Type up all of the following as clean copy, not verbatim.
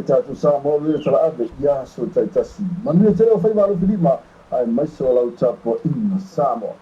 Tatu sa mo le sala ave ya so tai tasi. Manu te o fai malu filima ai mai so lau tapo in Samoa.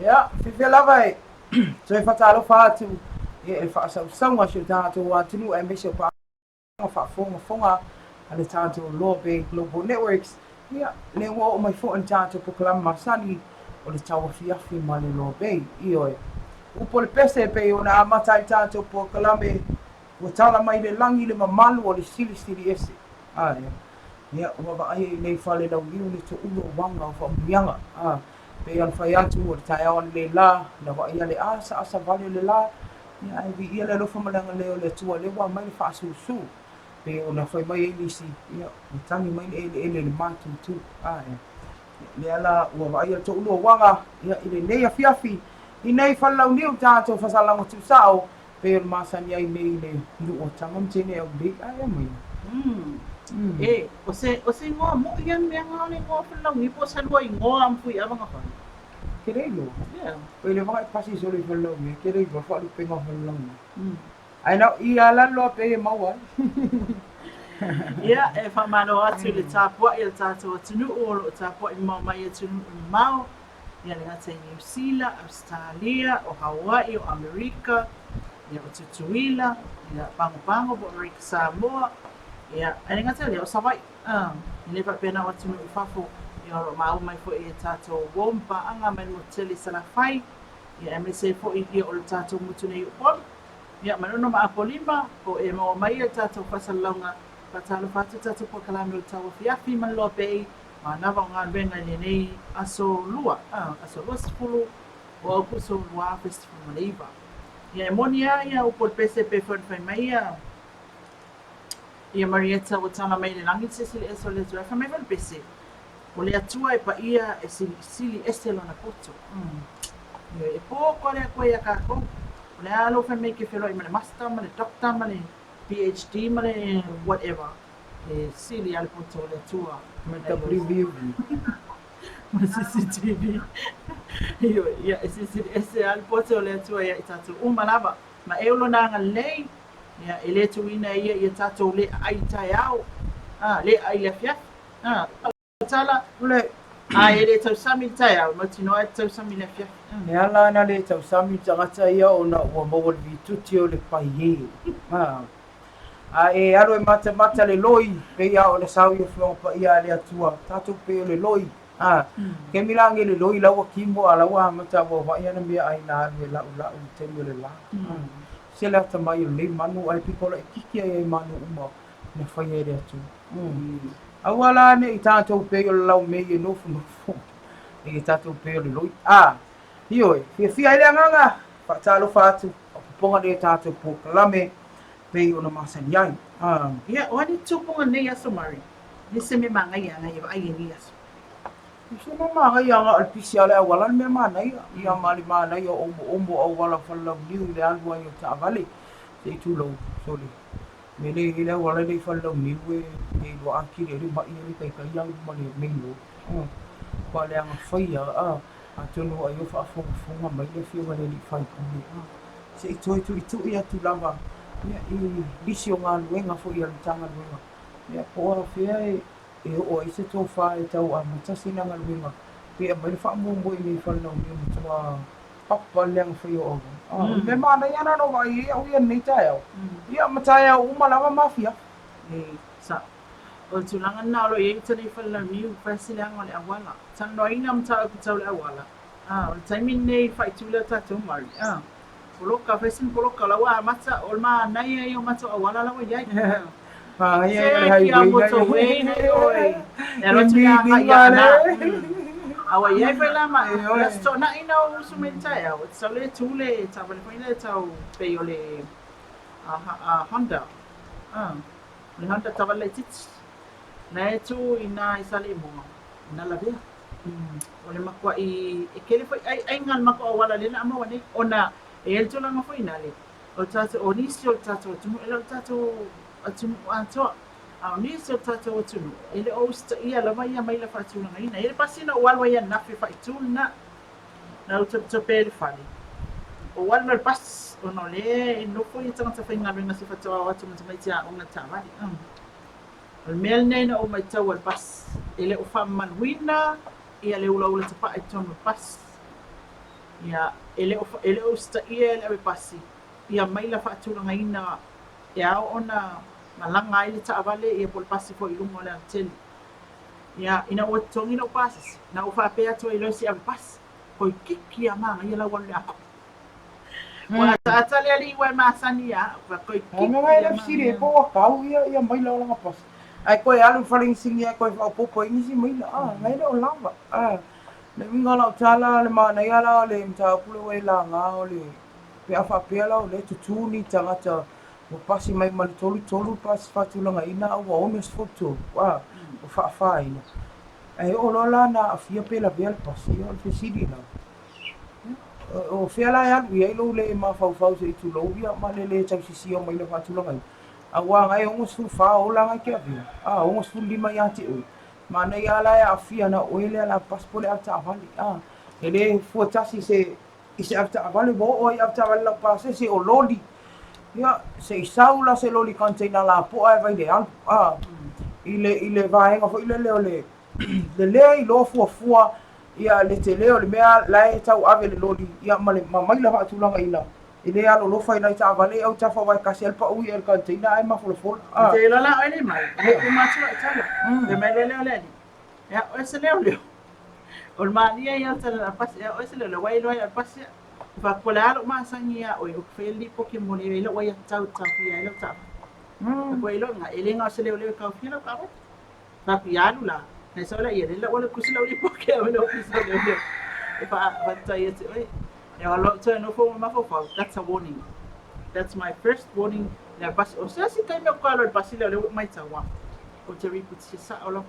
Ya, fifi lava so e fatalo fatu e fa sa sanga shi tato wa tinu e mesho pa fa fonga ale tato lobe global networks ya le wo mai fo an tato po klam masani o le tawa fiafi male lobe io e upo le pese pe ona amata tato po klame o tala mai le langi le mamalu o le sili sili ese ya wa ba ai nei fale la wiu ni to ulo wanga fa mianga pe al fai atu o tai on le la na wa ia le asa vale le la ya ai vi ia le lo fa malanga le o le tua le wa mai fa su pe ona fai mai ni si ya tangi mai le matu tu le ala wa wa ia to ulo wanga ya ile nei afiafi i nei fa la ni o tato fa sala mo tu sao pe masani ai nei le lu o tangam tene o le ai mai o se ngoa mo ia me nga le ngoa fa la ni po sa lua i ngoa am fui ava nga fa Kerelo. Yeah. Pwede ba pasi soli fellow me kerelo fa lu penga fellow. Ai na ia la lo pe mawal. Ia e whamano atu le tāpua i le tātou atunu o lo tāpua i mau mai atunu i mau. Ia le ngata i New Zealand, Australia, o Hawaii, o Amerika, ia o Tutuila, ia Pango po Amerika Samoa. Ia e le ngata le o Sawai. I le whapena o atunu i whafo ia o mau mai fo i tātou wompa anga mai mo tele salafai. Ia e me se fo i o le tātou mutune i upon. Ia manono ma apolima o e mau mai i tātou whasalonga patalo fatu tatu po kalame o tawa fiafi man loa pei ma nawa ngā renga ni nei aso lua sifulu o au puso lua festival maneiva. Ia e moni ia upo pese pe whai mai ia Marietta o tana mai le langi sisili e so le tua whai mai whai pese. O le atua e pa ia e sili este lona poto. Ia e po kore a koe a kako. O le alo whai mai ke wheloi ma le master ma le doctor ma le PhD male whatever sili al poto le tua Ma WV. ma CCTV io ia ese al poto le tua ia tatu umalava ma e ulo nanga lei ia ele tu ina ia tatu le ai tai au le ai le fia tala Le ele tau sami tai au ma tino e tau sami le fia ne ala na le tau sami tangata ia o na ua mawal vituti o le pai ye. E aro e mata le loi pe ia o le sau ia whionga pa ia le atua tātou pe o le loi ke milangi le loi laua kimo a laua mata wa wa ia na mea ai nā aru e lau temi o le la se le ata mai o le manu ai pikola e kiki ai e manu uma na whai e le atu aua la ne i tātou pe o le lau mei e nofu e tātou pe o le loi hio e fia ele anganga whaatalo whaatu o puponga le tātou pokalame pei ona masani ai. ia o ni tupunga nei aso mari ni se me manga ia ngai ai ni aso So mama ia nga alpisi ala wala me mana ia mali mana ia omo au wala fala niu le alwa ia ta vale se tu lo soli me le ile wala le fala niu e lo aki le ma ia le kai yang ma le me lo pa le anga faia a tonu ai fa fo mai le fi wala le fai ku se tu ia tu lava ia i disi o ngā luenga fo ia tanga luenga ia po fia e o ise tō wha e tau a matasi na ngā luenga pe a mai wha mōmbo i mei whanau ni o mtua papa leanga whai o ogo me mana ia nano wa i au ia nei tae au ia matai au umalawa mafia sa o tulanga na lo ye tani whanau ni u whasi leanga le awala tang no ina mta ku tau le awala o taimi nei whai tula tātou mari Poloka fesin poloka lawa mata olma nai yo mata awala lawa yai ia hai wei nei oi ero tu ya na awa yai fa la ma sto na ina usu menta ya so le tule ta vale fa ile tau pe yo le Honda le Honda ta vale tit na tu ina isali mo na la bia ole makwa i kele fa ai ngal makwa awala le na ma wani ona e tu langa foi nale o tatu o nisi o tatu tu ele o tatu atu anto a nisi o tatu tu ele o sta ia la vai mai la fatu na ina ele pasina o alwa ia na fi fatu na o tatu pe fali o alwa pas o no le no foi tanga ta fainga ringa si fatu o atu mai tia o na tama o mel nei no mai tau al pas ele o famman wina ia le ula ula tapa e tonu pas ia ele o sta ia ele pasi ia mai la faatulanga ina ia ona malanga ile ta avale ia pol pasi fo ilungo le tel ia ina o tongi no pas na o fa pe ato ile si ave pas ko kiki ama ia la wala ako wa ta tali ali wa masani ia fa ko kiki ma ile sire po kau ia mai la nga pas ai ko alu faling singia ko fa popo ingi mai la mai la lava le minga la tala le mana ia la le mta pulo e la nga o le pe afa pe la le tutuni tangata o pasi mai mal tolu pas fatulanga ina o omes foto wa o fa ina ai o la na afia pe la bel pasi o fe sidi na o fe la ya wi lo le ma fa se tu lo via ma le tau si o mai le fatulanga awa ngai o su fa o la nga ke o su lima ya ti o mana ia la afia na oile la paspole alta vali ele fuatasi se ise afta avale mo o afta avale la pase se o loli ia se isaula se loli container la po ai vai de al ile vaenga fo ile leo le le i lo fua ia le te leo le mea lai tau ave le loli ia mai la va tulanga ila ile alo lo fai nai ta vale au ta fa vai kasel pa ui el container ai ma fo te lo la ai mai he ma tala de mai le le ya o se leo o mania ia tala pas ya o se le wai lo ya pas ya fa kola lo ma sangia o o feli poke mo le lo wai tau fia lo ta ko ilo nga ele nga se le ka fia lo ka fa pia la na so la ia le wala kusila li poke o lo kusila le fa ta ia te oi ya lo to no fo ma fo that's a warning. That's my first warning. Na pas o sa si kai me ko lo pasila le mai tawa o te riput si sa o lo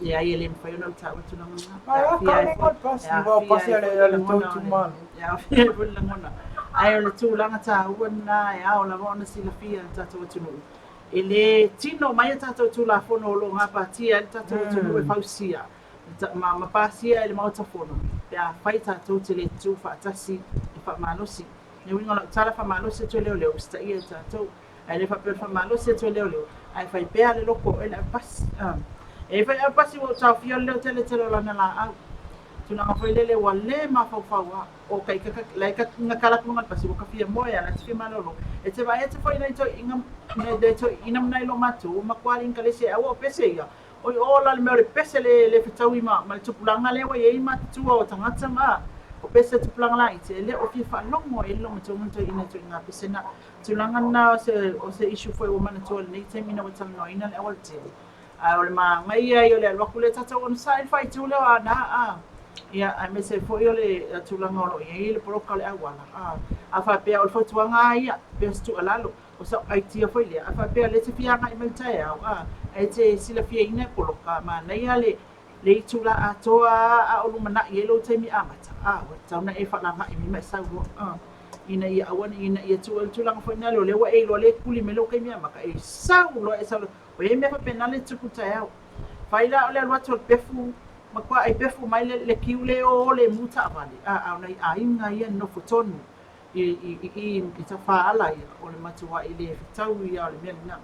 ya ele me foi no ta o tu no ya ka ko pas no pasila le to man ya fia bul ngona ai le tu langa ta una ya o la ona si la fia ta to tu no ele tino mai ta to la fo no lo ngapa tia ta to tu no e fausia ma pasia ele mau ta fo no ya faita to te le tu fa tasi fa malosi ne winga la tala fa malosi to le sta ia ta to ai le fa per fa malosi to le ai fai pe ale loko ele pas e fai pas wo ta fio le tele la na la tu na foi le wale ma fa wa o kai ka lai ka ngakala ku ngal pasi wo ka fia moya la tfi malolo e te vai e te foi nei to ingam ne de to inam nai lo matu ma kwalin ka le se awo pese ia oi ola le mere pese le fitau ima ma le tupulanga le wa ye ma tu o tangata ma o pese tupulanga la ite le o fi fa longo e lo mto mto ina to nga pese na tulanga na se issue foi o mana to le te mina wata no ina le awal te a o le ma ngai ia le wa kule tata on side fight tu le ana ia a me se foi o le tulanga lo ye le proka le awala a fa pe o fo tuanga ia pe stu alalo o sa ai tia foi le a fa pe le te fianga i meltai ai te sila fia ina koloka ma nei ale le tula atoa a olu mana ye lo te mi amata wa tauna e fala ma mi mai sau ina ia awani ina ia tula foi na lo le wa e lo le kuli me lo ke mi amaka e sau lo e sau o e me fa penale tuku ta faila ole lo to pefu ma kwa ai pefu mai le kiule o le muta vale nei a inga ia no fotonu i ta fa ala ia o le matua ile fitau ia le mena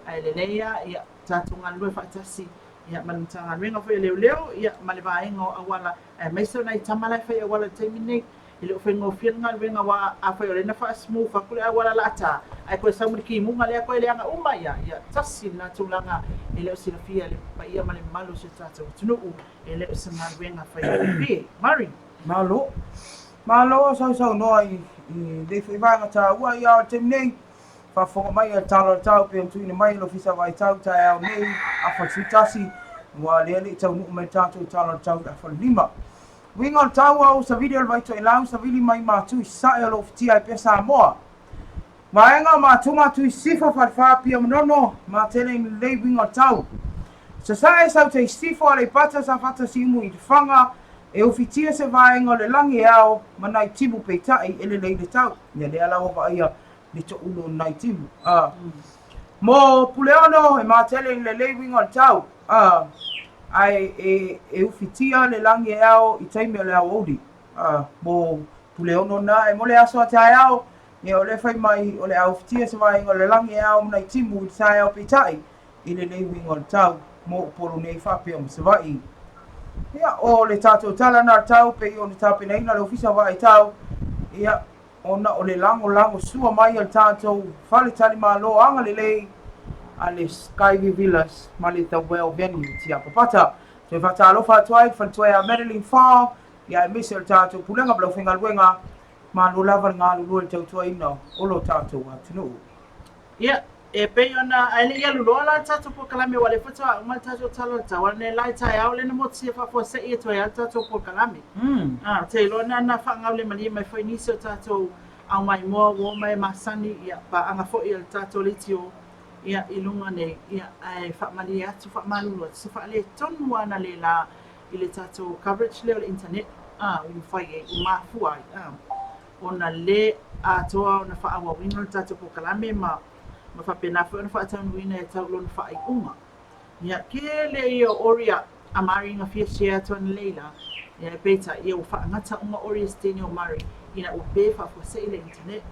ai le leia ia tatunga lue fatasi ia manutanga menga foi leo ia male vaenga awala mai so nai tamala foi awala temine ile foi ngofianga venga wa a foi ole na fa smooth fa kule awala lata ai ko samuri ki munga le ko ile anga uma ia tasi na tulanga ile silafia le pa ia male malo se tatu tunu ile sanga venga foi bi mari malo so no ai de foi vanga ta wa ia temine fa fonga mai al tau pe tu ni mai lo fisa vai tau ta nei a fa tasi wa le tau nu mai tau tau da fa lima winga tau au sa video vai to elau sa vili mai ma tu sa lo fiti ai pe sa mo maenga ma tu sifa fa pia no ma tele le winga tau sa te sifa le pata sa fata simu i fanga e o fitia se vaenga le langi ao manai tibu pe tai ele le tau ya le ala o va ia le to ulo nai timu mo puleono e matele le winga tau ai e ufitia le langi ao i taime le audi mo puleono na e mo le aso tai ao e o le fai mai o le au fitia se vai o le langi ao nai timu i sai ao pitai i le winga tau mo polo nei fa pe se vai ia o le tato tala na tau pe o le tape nei na le ofisa vai tau ia ona o le lango sua mai al tatou fale tali malo anga le ale Skyview Villas mali ta well venue tia papata te fatalo fa twai fa twai Madeline Farm ya misel tatou pulenga blo fingal wenga malu lava ngalu lo tatou ino olo tatou atunu ia e pe ona ale ia lu lola tatou po kalame wale fatwa ma tatou talo ta wale lai tai au le mo tsi fa fo se e to ya tatou po kalame te lo na fa ngale mali mai foi ni so tatou au mai mo wo mai masani ia pa anga fo il tatou litio ia ilunga ne ia ai fa mali atu fa malu se fa le tonu ana le la ile tatou coverage le internet u fai e ma fuai ona le atoa ona fa awa wino tatou po kalame ma fa pena fa ona fa tanu wina e tau lona fa ai uma ia ke le ia oria amari nga fia sia ton leila ia peta ia o whaangata unga Oristini o Mari ina o pe whawhose i le internet.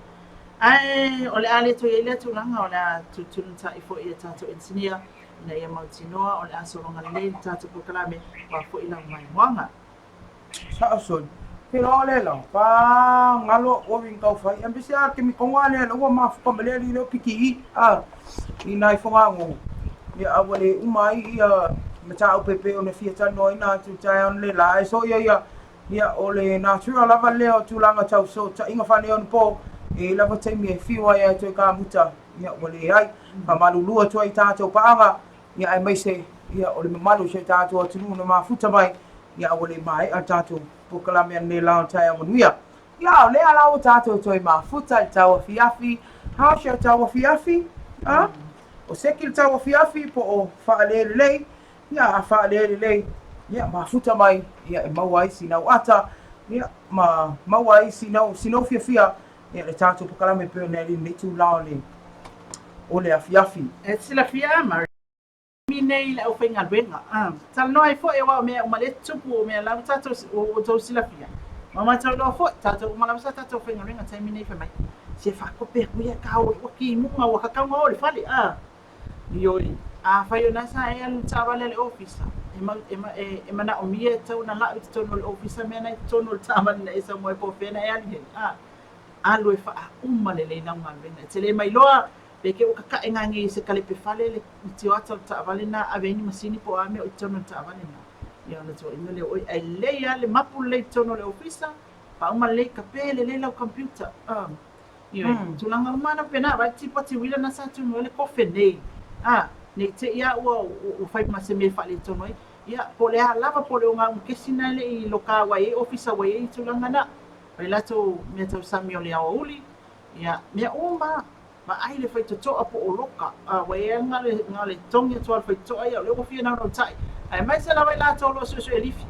Ai, o le ale to ia le tūlanga o le tutulunta i fo i tato ensinia ina ia mautinoa o le asolonga le tato pokalame wa fo i lau mai wanga. Sa'ason. Kira le la. Pa ngalo o wing kau fai. Ang bisa kimi konga le la wa mafu pa mele li lo piki. Ina i fonga ngo. Ya awale umai ia mata o pepe o ne fiata no ina tu tai on le la. So ia o le natural lava le o tulanga tau so ta inga fane on po. E lava te mi e fiwa ia to ka muta. Ia wale ai. Pa malulua to ai tato paanga. Ia ai mai se ia o le malu se tato tunu na mafuta mai. Ia wale mai a tato pokalame ane lao tai amanuia. Ia le ala o tato toi mafuta i tau fiafi. How shall tau fiafi? O sekil tau fiafi po o whaalele lei. Ia a whaalele lei. Ia mafuta mai. Ia e maua isi nau ata. Ia maua isi nau sinau fiafia. Ia le tato pokalame peo neri nitu lao le. O le a fiafi. E sila fia Mari. Minei le au whainga luenga. Tal no ai fo e wao mea umale tupu o mea lau tato o tau sila fia. Mama tau loa fo, tato umalau sa tato whainga luenga tai minei whamai. Se whakope kuia kao e waki munga wa kakao ngao le whale. Ioi. A whai o nasa e alu tāwale le ofisa. E mana o mia tau na lau te tono le ofisa mea nai tono le tāwale na esa moe po whena e ali hen. Alu e wha umale le naunga luenga. Te le mai loa peke o kaka e ngangi se kale pe fale le tio ata o taawale na aveni masini po ame o itono taawale na. Ia ona tō ino le oi ai leia le mapu le itono le ofisa pa uma le kape le lau computer. Ia tulanga umana pena vai tipoti wila na sa tunu le kofe nei. Nei te ia o fai mase me fale itono ai. Ia po le lava po le o ngā kesina le i loka wai ofisa wai i tulanga na. Pai lato mea tau sami o le awa uli. Ia mea uma ma ai le fai totoa po o loka. Wai e ngā le tongi toa le fai toa ia, le wafia nao nao tai. Ai mai se la wai la tolo so e lifi.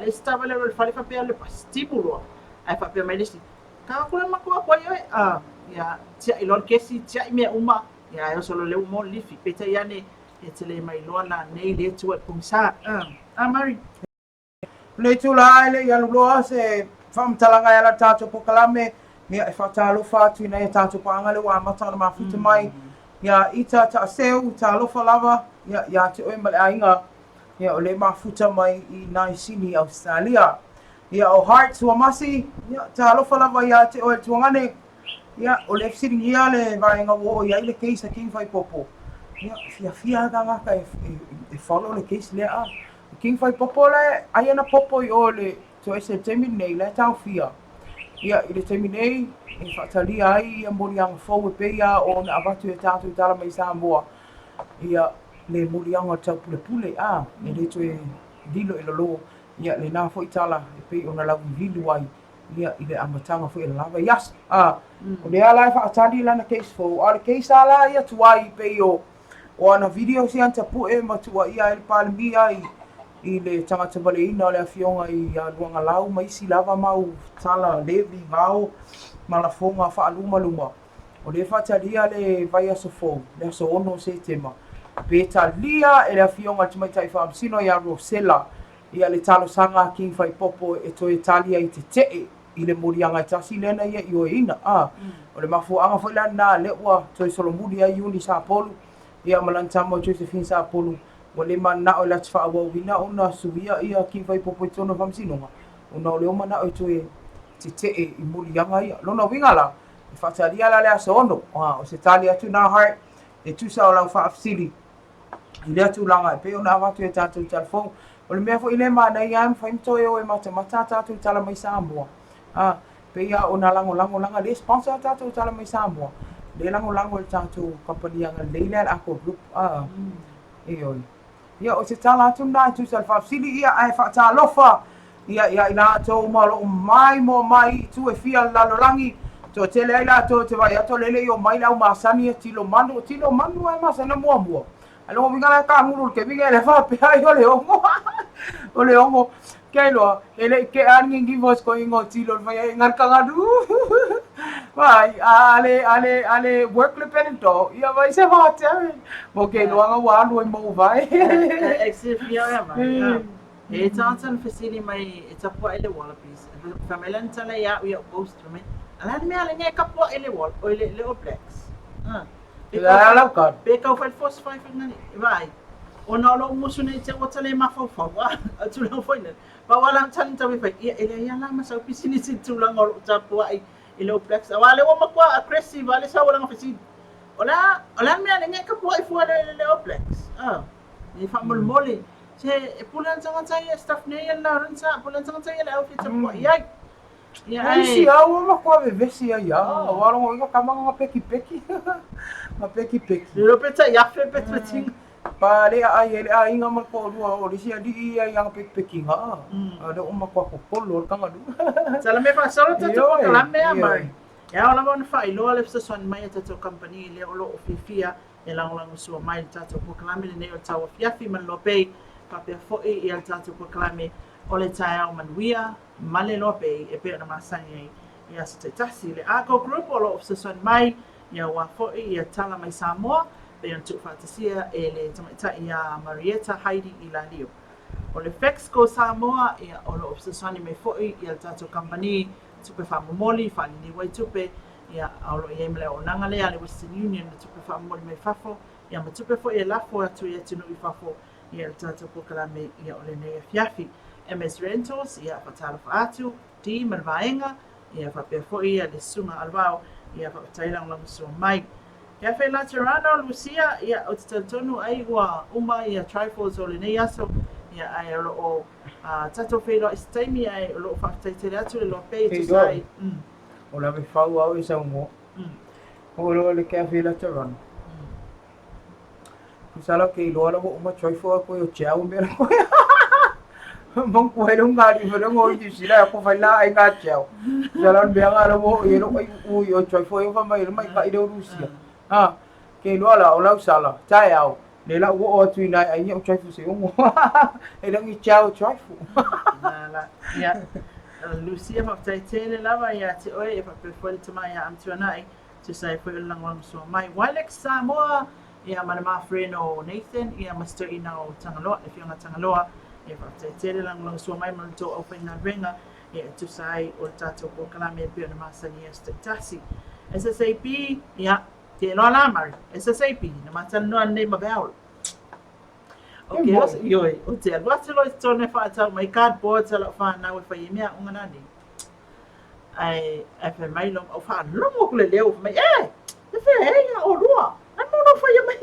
Le stawa le rol fale whapea le pastibuloa. Ai whapea mai lesi. Ka kula makua kwa ioi. Ia, tia i lor kesi, tia i mea uma. Ia, eo solo leu mo lifi. Peta iane, e te le mai loa na nei le tua e pungsa. Mari. Le tula ai le ialu loa se whamtalanga ia la tato pokalame. Ia e whatalofa atu ina e tātou paanga le wā mata na mafuta mai. Ia ita ta seu, ta alofa lava. Ia te oe male ainga. Ia o le mafuta mai i nai sini Australia. Ia o Hearts wa masi. Ia ta alofa lava ia te oe tuangane. Ia o le fsiring ia le vaenga wo ia i le keisa King Fai Popo. Ia fia da ngaka e follow le keisa lea. King Fai Popo le aiana popo i o le to e se temi nei le tau fia. Ia i le temi nei, e whaatalia ai ia morianga fau e peia o na avatu e tātou i tala mai Samoa. Ia le morianga tau pule pule, e le to e dilo e lolo. Ia le nā fo i tala e pei o na lau i vilu ai. Ia i le amatanga fo i la lava. Yes, o le ala e whaatali lana case fo. A le case ala ia tuai pei o ana video si anta pu e matua ia e le palemia i le tangata waleina o le awhionga i luanga lau mai si lava mau tala levi ngao malafonga whaaluma luma. O le whatalia le vai aso fō, le aso ono se tema. Peta lia e le awhionga tumaitai whaamsino i a Rosella i a le talo sanga King Fai Popo e toi talia i te tee i le morianga i tasi lena ia i oeina. O le mafuanga whaila nā leua toi solomuri a Yuni Sāpolu i a malantama Josephine Sāpolu. Wa le mana o lati wha awa wina o na suia ia King Fai Popo i tono whamsinonga. O na o leo mana o toe te tee i murianga ia. Lona wingala, i whatalia la le asa ono. O se tali atu nā Heart, e tusa o lau whaafsili. I le atu langa, e peo na watu e tātou telefon. O le mea fo i le mana i am, whaimtoe o e mata tātou tala mai Samoa. Pea o na lango langa, le sponsor tātou tala mai Samoa. Le lango le tātou kompanianga Leila Ako Group. Eoi. Ia o se tala atu nā tu sa whaafsili ia ai whaatalofa. Ia i nā tō malo mai mo mai tu e fia lalolangi. Tō tele ai la tō te vai ato lele i o mai lau masani e tilo manu ai masana mua. Alo wingala ka nguru ke winga le fa pe ai o le ongo. O le ongo ke loa ele ke ani ngi vos ko ingo tilo vai ngar ka ngadu. Vai ale work le penento ia vai se mate. Mo ke loa nga wa lo mo vai. Exifia vai. He tātan whesiri mai e tapua ele wallabies. Whamelan tala ia ui au ghost rame. Alan mea le ngai kapua ele wall, o ele All Blacks. La la ka. Pe kau whai force five ngani. Vai. O na lo musu nei te wata le mawhawhau. Atu lau whaina. Pa wala tani tawi whai. Ia ele ia lama sau pisini si tulang o tapua ai ele All Blacks. Wale o makua aggressive, wale sa wala ngawhesiri. Ola mea le ngai kapua i fua le All Blacks. Ni whamolmoli. Se pulan sangat saya staff ni yang lah rensa pulan sangat saya lah outfit semua ya Ai si au ma ko ve vesi ai a wala ngo inga kama nga peki ma peki lo peta ya fe peting pa le ai inga ma ko lu o si adi ai yang peki nga ada uma ko polo ka ngadu sala me fa solo to kala me amai ya wala mo fa ilo le fsa son mai to company le o ofifia e lang so mai tato ko kala me ne o tawa fiafi man lo pay Papia fo'i i al tātou proklame o le tae au manuia, male lope e pēr na masangi i asa te tasi. Le Argo Group o lo ofsason mai, ia wā fo'i i a tala mai Samoa, pe an tuk whātasia e le tamaita i a Marietta Heidi i la Leo. O le Fexco Samoa, ia o lo ofsasoni me fo'i i al tātou company, tupe whamomoli, whanini wai tupe, ia au lo i emele o nangalea le Western Union, tupe whamomoli me fafo, ia ma tupe fo'i e lafo atu i atinu i fafo, ia le tātou pokalame ia o le nei fiafi. MS Rentals, ia whatala whaatu, di marvaenga, ia whapea fo'i ia le sunga alwao, ia whapatailang lang so mai. Ia whai la Tirana, Lucia, ia o te tautonu ai ua uma ia Trifles o le nei aso, ia ai alo o tatou whailoa istaimi ai o lo whapataitere atu le loa pei tu sai. O la me whau au e sa ungo. O lo le kia whai la Tirana. Kusala ke ilo ala mo uma choifo ako yo chiao mera ko. Mong ko hello ngari mo ngo di sila ako fala ai nga chiao. Jalan biang ala mo yelo ai u yo choifo yo fa mai ka ilo Rusia. Ke ilo ala ola sala. Chai au. Le la wo o tu nai ai yo choifo se ngo. E dang i chiao choifo. La ya Lucia fa tai tele lava ya te oi e fa pe foi te mai am tu nai. Tu sai foi lang so mai Walex Samoa. Ia mana mafreno Nathan, ia master ina o Tangaloa, e whionga Tangaloa, ia whakatei tere lang sua mai mana tō au whainga renga, ia tu sai o tātou ko kalame pio na masani e stetasi. SSAP, ia, te loa la mari, SSAP, na matana noa nei mabeaolo. Ok, ioi, o te alwate loi tōne whaatau mai cardboard sa lau whanau e whai mea unga nani. Ai whai mai long, au whanau kule leo, mai e whai hea o rua. Ano fa ya mai.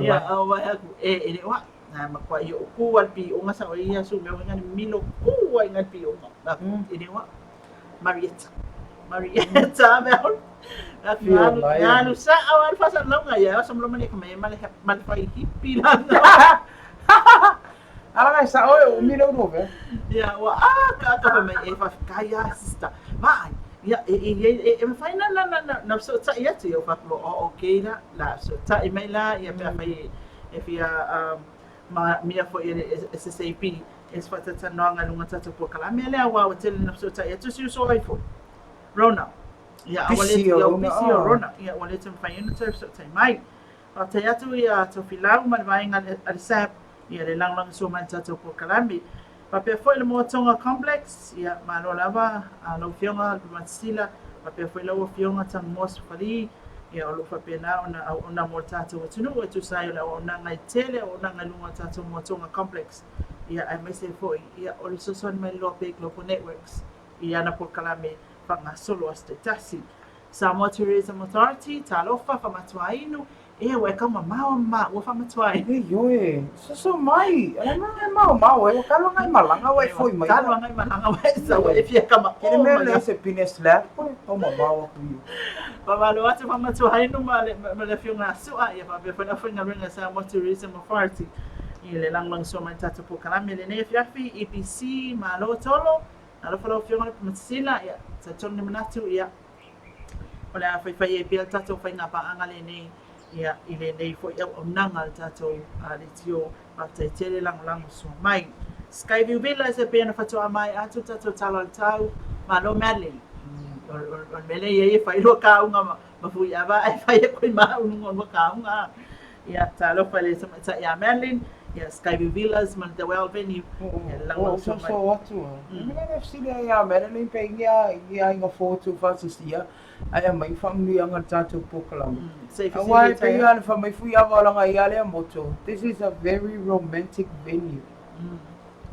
Ya, wa aku e wa na makwa yo ku wal pi o nga sa o ia su me nga milo ku wa nga pi o nga. Ini wa Marietta me on. Ya lu sa awal fa sa long ya sa mo man ka may mal fa hippie lang. Ala nga sa o milo no be. Ya wa ka pa may e fa kaya sista. Vai. Ya, me fai na so ta ia te o faklo o okay la so ta I mai la ia pe fai e fia ma mia fo ia SSAP es fata ta no nga lunga ta po kala me le wa o tel na so ta ia tu so ai fo Rona ia awale ia o PC o Rona ia wale te fai na ta so ta mai o te atu ia to filau ma vai nga al sap ia le lang so man ta po kala me Papia foi le Moatonga Complex, ia malo lava a lo fionga Matsila, papia foi lo fionga tang mos fali, ia o lo papia na ona mo tatu tunu o tu sai la ona ngai tele ona ngai lunga tatu Moatonga Complex. Ia ai mai se foi, ia o le soson mai lo pe Global Networks, ia na por kalame panga solo aste tasi. Samoa Tourism Authority, talofa fa matuainu, e we kama ma wa fa matuai. E yoe, so mai, ala mau e kalo ngai malanga wa foi mai. Kalo ngai malanga wa sa wa e fia kama. Kene mele se pines la, o mau ku yo. Pa malo atu fa matuai no ma le fiunga sua ia pa fa na fina ringa Samoa Tourism Authority. Ile lang so mai tatu po kalame le ne fiafi EPC malo tolo. Ala fa lo fiunga Matsila ia sa tonu manatu ia. Ola fa e pia tatu fa nga pa angale nei ia ile nei fo ia o nanga tatou le tio pa te tele lang so mai Skyview Villa se pena fatu mai atu tatou talo tau ma lo mele o mele ia fa ilo ka unga ma fu ia va ai fa ia ko ma unga ka unga ia talo fa le sa ia Merlin Skyview Villas man the well venue lang so so so atu mina na sila ya mera ni pengia ia inga foto fasisia ai mai family ang tatu pokalam safe awai pengia fa mai fui ava nga ia le moto. This is a very romantic venue.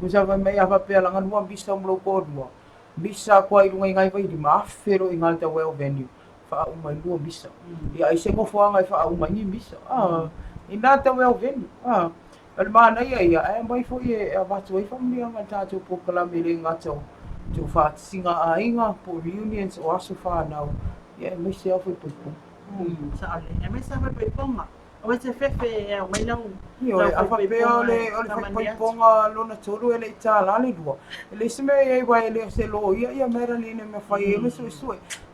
Kusa vai mai ava pe langa nua bisa mlo ko nua bisa ko ai lunga ngai vai di mafero inga the well venue fa umai lua bisa ia ai se mo fo ngai fa umai ni bisa ina the well venue Almana ia mai fo ia watu ai family ang tatu pokala mele ngato tu fa singa ainga po reunions o aso fa now ia mai se fo po sa ale mai sa fa po nga o se fefe mai lang io afa pe ole fa ponga lona tolu ele tala le lua ele se me ia vai ele se lo ia mera line me fa ia me so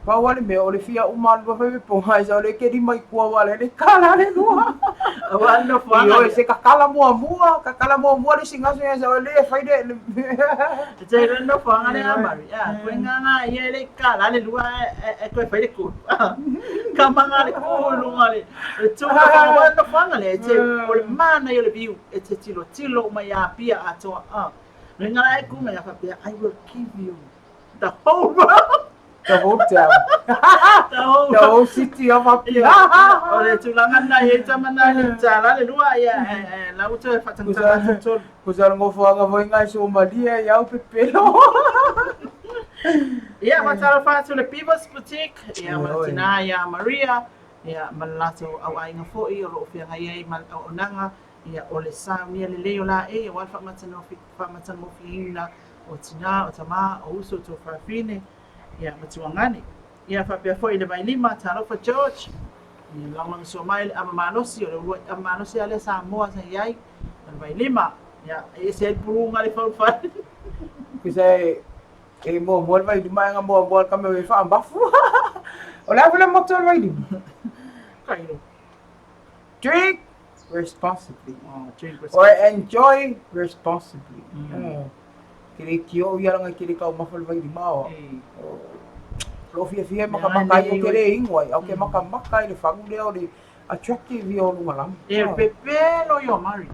pa wale me ole fia uma lua fa ponga isa ole ke di mai kwa wale le kala le lua Wano fa. Yo se kakala mua de singa so ya ole fa de. Te no fa ngale amari. Ya, kuenga ia le kala le lua e ko fa de ku. Kamanga le ku lu ngale. Tu ka wano fa ngale te ole mana yo le biu e te tilo mai a pia ato ngala e ku me fa pia I will give you the whole world. The hotel. The whole city of Apia. Ole tulangan na ye tamana tala le lua ya la uto fa tantara tol. Kusal ngo fo nga fo ngai so malia ya pe pelo. Ya matala fa to le Pivos Boutique. Ya Martina ya Maria. Ya malato au ai nga fo I ro fi ngai mal onanga. Ya ole sa mi le leo la e wa fa matano fi na o tina o tama o uso to fa fine. Ya matuangani ya fa pe foi le mai lima talo fa George ni lang so mai amanosi o le amanosi ale sa mo sa yai le mai lima ya e se puru ngali fa Kusai e mo vai di mai nga mo ka me fa ambafu. Ola vula motor vai di. Kairo Drink responsibly. drink Or enjoy responsibly. Kiri kio ia nga kiri ka mafal vai di mao. Lo fia maka ko kere ingwai au ke maka le fangu le o le attractive yo lu malam. Pepe lo yo mari.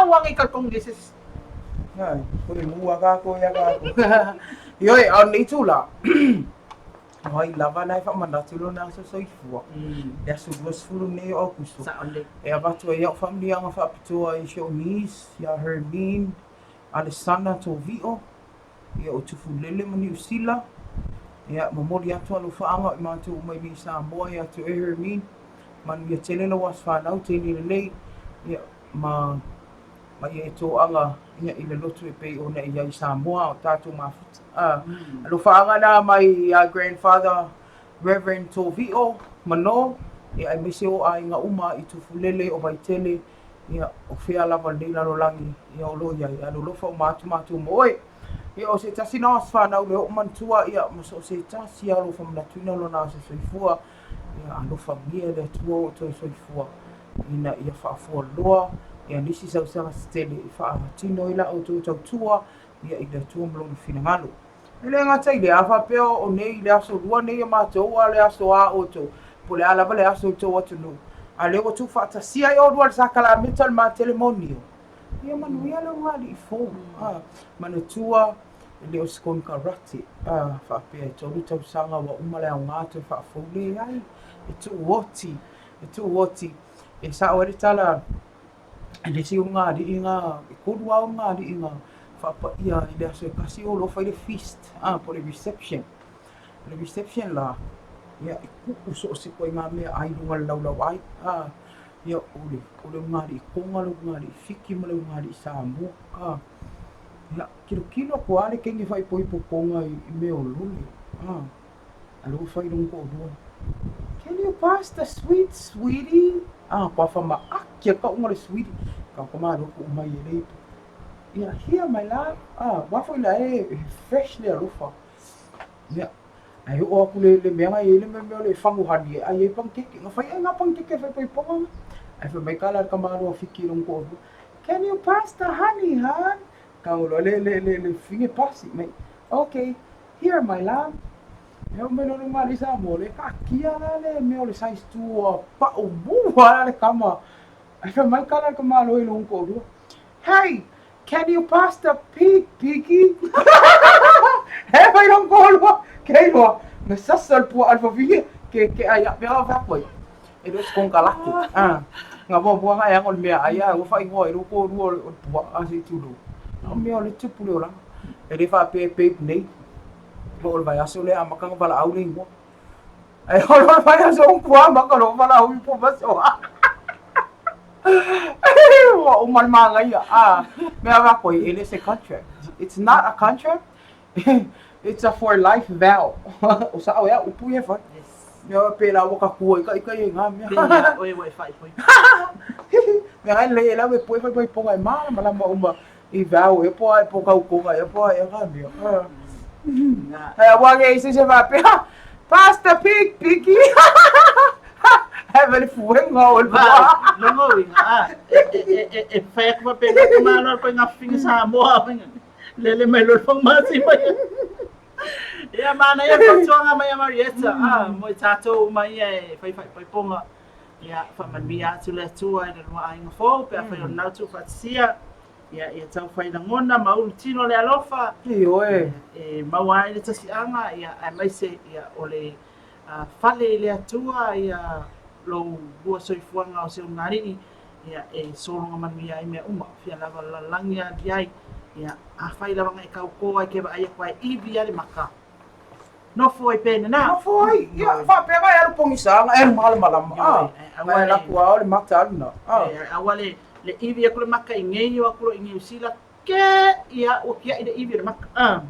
Wangi ka kong dises. Ko le mua ka ko ya ka. Yo au ni tula. Ai lava nai fa manda tulo na so ifua. Ya su was fulu ne o kuso. Sa onde. E avatu ia family anga fa pitua I show niece ya Hermine Alessandra Tovio. Ia o tufulele mani usila. Ya mamori atu alu faanga I mātou umai ni Samoa ya tu e Hermine man ia telena was whanau teni lelei ia ma ia e tō anga ia I le lotu e pei o na ia I Samoa o tātou mafuta alu faanga na mai grandfather Reverend Tovio Mano ia ai mese o a inga uma I tufulele o vai tele ia o whea lava nei lalo langi ia o lo ia alu lofa o mātou moe ia o se tasi na whanau leo mantua ia maso o se tasi alo whamanatuina lo nā se soifua ia alo whamia le tua o toi soifua ina ia whaafua loa ia nisi sausanga stele I whaamatino ila o tō tautua ia I le tua mlongi whinangalo. Ile ngata I le awha peo o nei le aso rua nei mātou a le aso a o tō po le alaba le aso tō atunu a leo tu whaatasia I o rua le sakala metal ma telemonio. Ia manu ia le wali I fō. Manatua leo skon karate. Whapea e tolu tau sanga wa umale au ngātou whaafole ai. E tu woti. E sa o ere tala. E si o ngāri I ngā. E kodu au ngāri I ngā. Whapa ia I le aso e kasi o lo whai le feast. Po le reception. Le reception la. Ia e kuku so o se koe ngā mea ai runga laulau ai. Ia ole ngāri I konga lo ngāri I fiki ma lo ngāri I Samoa. Ia kilo ko ale kengi fai poi poponga I meo luli. Alo fai rung ko doa. Can you pass the sweet, sweetie? Kwa whama akia ka unga le sweetie. Ka kama roko umai e leipo. Ia, here my love. Wafo ila freshly alufa. Ia, ai o aku le mea ngai le mea le whangu hani. Ai pangkeke. Nga fai ngā pangkeke fai poi ponga. Ai fai mai kala ka maro fiki rung ko doa. Can you pass the honey, hon? Kaulo le finge pasi mai. Okay, here my love. Eu me no mari sa mole ka kia le me ole size tu pa o bu le kama. Ai fa mai kala ka malo I lonko do. Hey, can you pass the piggy? Hey, may nang kolo. Kayo, nasasal po alfa vili. Ke ayak biya va po. Ito kung kalaki. Nga bo nga yang ol mia aya wo fa ngo ru ko ru po asi tulo. Mia le tupulo la. Ele fa pe nei. Bo ol vai asole amakang bala auling mo. Ay ol vai aso un po amakalo bala ul po baso. Umal mga ya. Meron ako, it is a contract. It's not a contract. It's a for life vow. Usa o ya upu ye fa. Yes. Meron pela wo ka kuoy ka ikay nga. Pena oi wifi po. Meron le la we po po ngai mala uma I vow e po ka ko nga e po e nga mi. Ay wa ngai se se va pe. Pasta piggy. Heaven fueng ngol ba longowi faya ko pa pega kumano ko nga finga sa mo lele may lulong masi pa ya mana ya pagso nga may Marietta mo tato may fay ponga ya fa man biya tula tua na wa ang fo pa fa yon na tu fatsia ya tau fay na ngona maultino le alofa iyo mawai le tasianga ya mai se ya ole fale le tua ya lo bua soifuanga o se ngari ia solo nga manuia me uma fia lava langia diai ia afai lava ngai kau ko ai ke ba ai kwai ibi ali maka no foi pena na no foi ia fa pe vai al pongisa nga mal malam awai la kwa ole matal na awale le ibi ko maka ingei wa ko ingei sila ke ia o kia ide ibi maka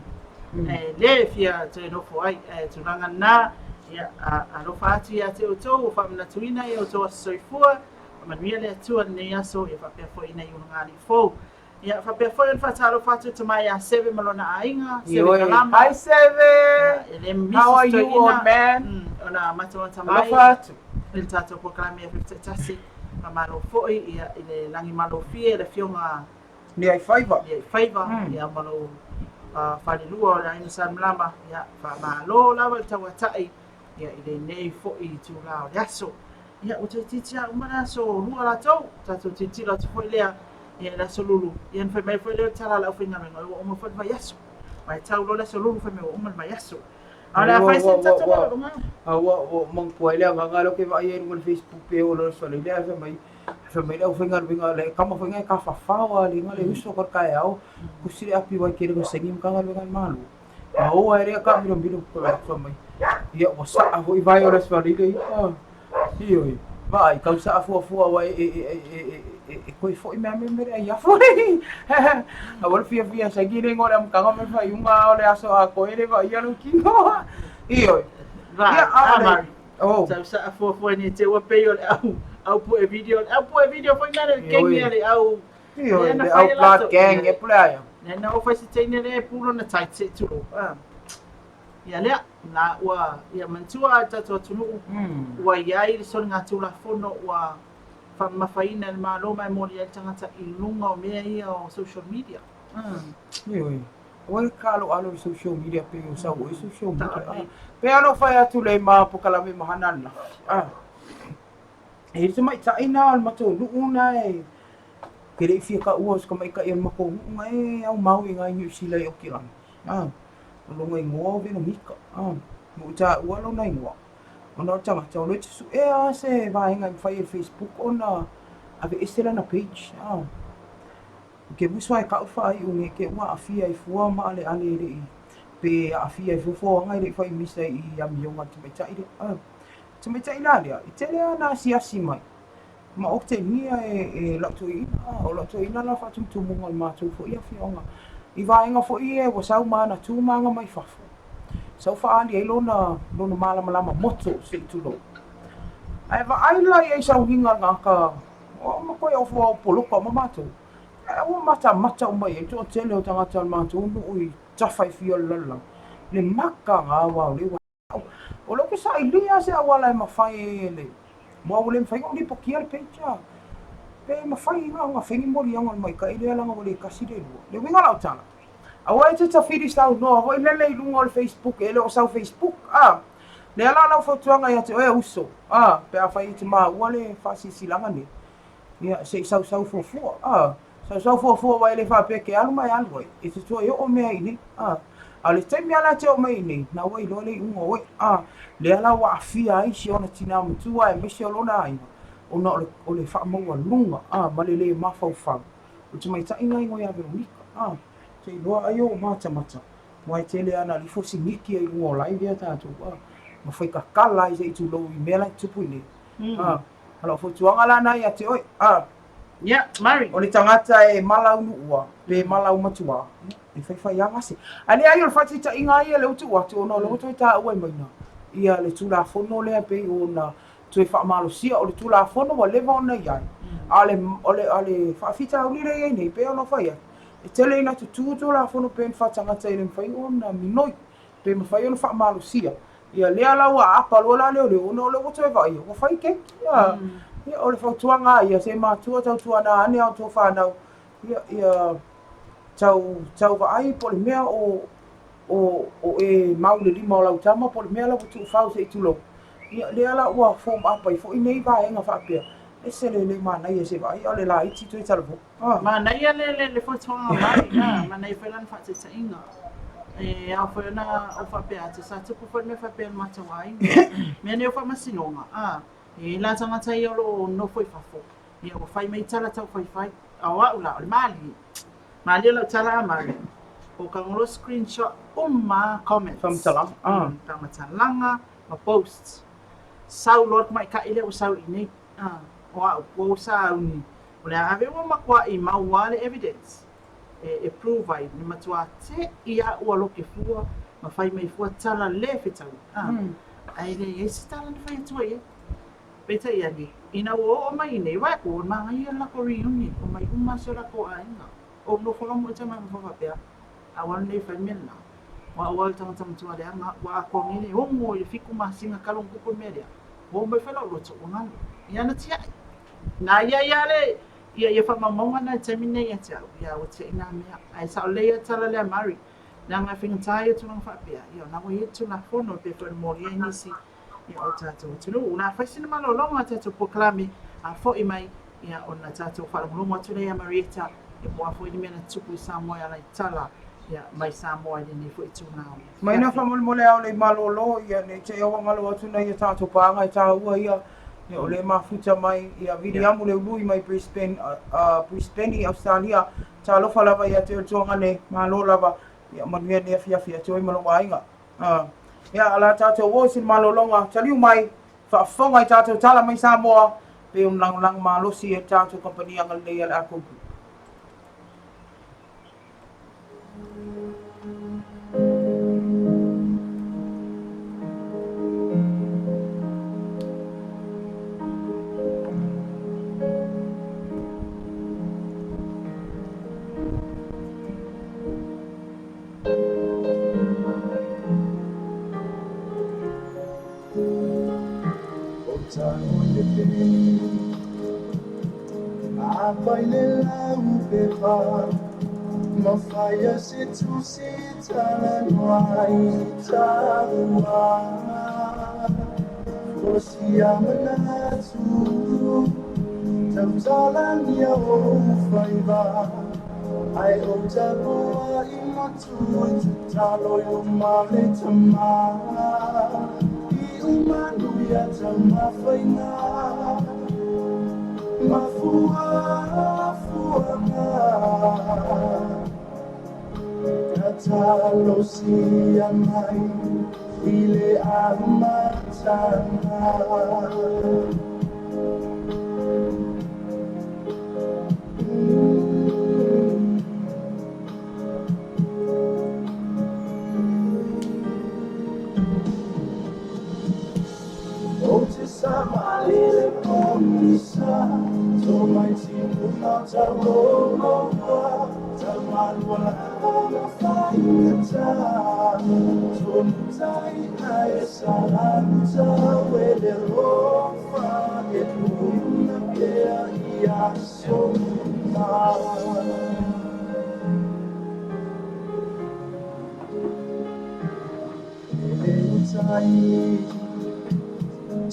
le fia te no foi tunanga na ia alo fati ya te oto fa mna tuina ia oto soifua ma mia le tua ne aso ia fa pe fo ina yu ngali fo ia fa pe fo fa talo fatu to mai a 7 malona ainga 7 kalama hi 7 how are you old man ona mato tamai fatu il tato ko kalama 50 tasi malo fo ia ile langi malo fie le fionga ni ai faiva ia malo fa le lua la ina san lama ia fa malo la tawatai ia ile nei fo I tu lao yaso ia o te titia umana so lua la tau tato titila tu foi lea ia la so lulu ia foi mai foi le tala la finga me o mo foi yaso mai tau lo la so lulu foi me o mo mai yaso ala fai sen tato wa mong puai le nga lo ke va ia no Facebook pe o lo so le le fa mai le finga le kama finga ka fa fa ali nga le uso kor kai au kusiri api wa ke le sengim ka nga lo malu o ai re ka mi ko fa mai ia o sa a ho I vai ora svalide io vai kau sa a fu wa ko foi me ia foi a vol fia sa gire ngora am kanga me fai unga ole aso a ko ele vai ia no kingo io vai sa a fu ni te wa pe yo au pu e video foi na kengi ale au io au plat gang e playa na o fai se tene le pulo na tight se tu ia lea na ua ia mantua tato tunu ua iai le soni ngā tula fono ua whamafaina le malo mai mori ai tangata I lunga o mea ia o social media oi oi kalo alo social media pe o sa o social media pe ano fai atu le ma pokalame mahanana e te mai taina al mato nuuna ke le fia ka ua ska mai ka ia mako ngai au mau I ngai New Zealand o kirani lo ngai ngo ve no mika mo ta wa lo nai ngo ona tama ta lo tsu se vai ngai fai Facebook ona ave estela na page ke busai ka fai unge ke wa afia I fua ma ale ale pe afia I fo ngai le fai misa I am yonga te mai ta ina le I tele na si mai ma o te nia la to ina o la to ina la fa tu mo ma tu fo ia fionga I vaenga fo I wa sau mana tu manga mai fafo. Sau fa ali ai lona malama moto se tulo. Ai va ai la ai sau hinga ngaka. O ma ko o fo polo ko mamato. O mata o mai to tele o tanga tal mato no ui tafai fio lala. Le maka nga wa le wa. O lo ke sa ilia se awala ma fai le. Mo le fai o ni pokia le pecha. Pe ma fai nga fengi mori nga mai ka ile la nga le kaside le winga la tala awai te tafiri stau no ho ile le lunga le Facebook ele o sa Facebook le ala la foto nga ya te o uso pe a fai te ma wale fasi silanga ni ya se sau fo Sa fo wai le fa pe ke alu mai alu e te tua yo o mea ini ale te mea la te o mai ini na wai lo le ungo wai le ala wa afia ai si ona tina mutua e mese o lona ai ona o le fa maua lunga ma le mafau fa o te mai ta inga ingo ya Veronica te loa ai o mata mai te le ana li fo singiki ai ungo lai vea tātou ma fai ka kala i se i tu lo i mea lai tupu ini ala fo tuanga lana ia te oi Yeah, Mari. O le tangata e malau nuua, pe malau matua. E whai anga se. Ale ai o le whati ta inga ia le utu watu, ono le utu i ta ua maina. Ia le tūla whono lea pe o na tue wha malo sia, o le tūla whono wa lewa ona iai. Ale whawhita au lire iai nei, pe ono whai ai. E tele ina tu tūla whono pe en whatangata i le mwhai o na minoi. Pe mwhai ono wha malo sia. Ia lea lau a apa loa la leo leo, ono le utu e vai, o whai ke. Ia o le whautuanga ia se mātua tau tuana ane au tō whanau. Ia tau wa ai po le mea o e maule lima o lau tama po le mea lau tu whau se i tulo. Ia le ala ua form apa i fo i nei vai enga whaapea. E se le mānai e se vai o le la iti tu i talapo. Mānai a le whautuanga mai na, mānai whailan whaate ta inga. E au whaina o whaapea te sa tupu whai me whaapea matawai. Mea ne o whamasinonga. E la tangata i olo no foi fafo. Ia o fai mai tala tau fai. Awa ula, o mali. Mali alo tala a mali. O ka ngolo screenshot uma comments. Whamtalanga. Whamtalanga, ma posts. Sau lor mai ka ile o sau ini. O sau ni. O le ave o makua i mauale evidence. E prove ai, ni matua te ia ua loke fua. Ma fai mai fua tala le fetau. Ai le esi tala ni fai atua ia. Peta ia ni, ina o mai nei wai ko ma ia la ko reunion o mai uma se la ko ainga o no fo mo te mai mo fa pea a wan le fa mena wa tang tang tu ale nga wa ko ni o mo i fiku ma singa kalong ko media o me fa lo to ngan ia na tia na ia le ia fa ma mo na te mine ia tia ia o te ina me ai sa le ia tala le mari na nga fin tai tu fa pea ia na wo i tu na fo no pe fo mo ia ni si ia o tātou tunu. Una whaisina malolonga tātou poklami a fo i mai ia o na tātou wharamulonga tune ia Marieta e mua fo i mena tupu i Samoa ia lai tala ia mai Samoa i ni fo i tūnao. Mai na whamulmole au le malolo ia ne te awa ngalo atu nei ia tātou pānga i tāua ia o le mafuta mai ia viriamu le ului mai Brisbane i Australia tā lofa lava ia te o tuanga ne malo lava ia manuia ne fia toi maloa inga. Ia ala tātou o sin malolonga taliu mai whaafonga i tātou tala mai Samoa pe un lang malosi e tātou kompani anga lei ala akupu. Apai le lau pe pa ma fai se tu si tala noai taua o si amana tu tau tala nia o fai va ai o taboa i matu talo i male tama i umanu ya tama fai na mafua katalo si amai ile amatana o te sama lile komisa so mai timu na taroa tamalwala na fainata so mutai ai salanta wele rofa e luna pea ia so na mutai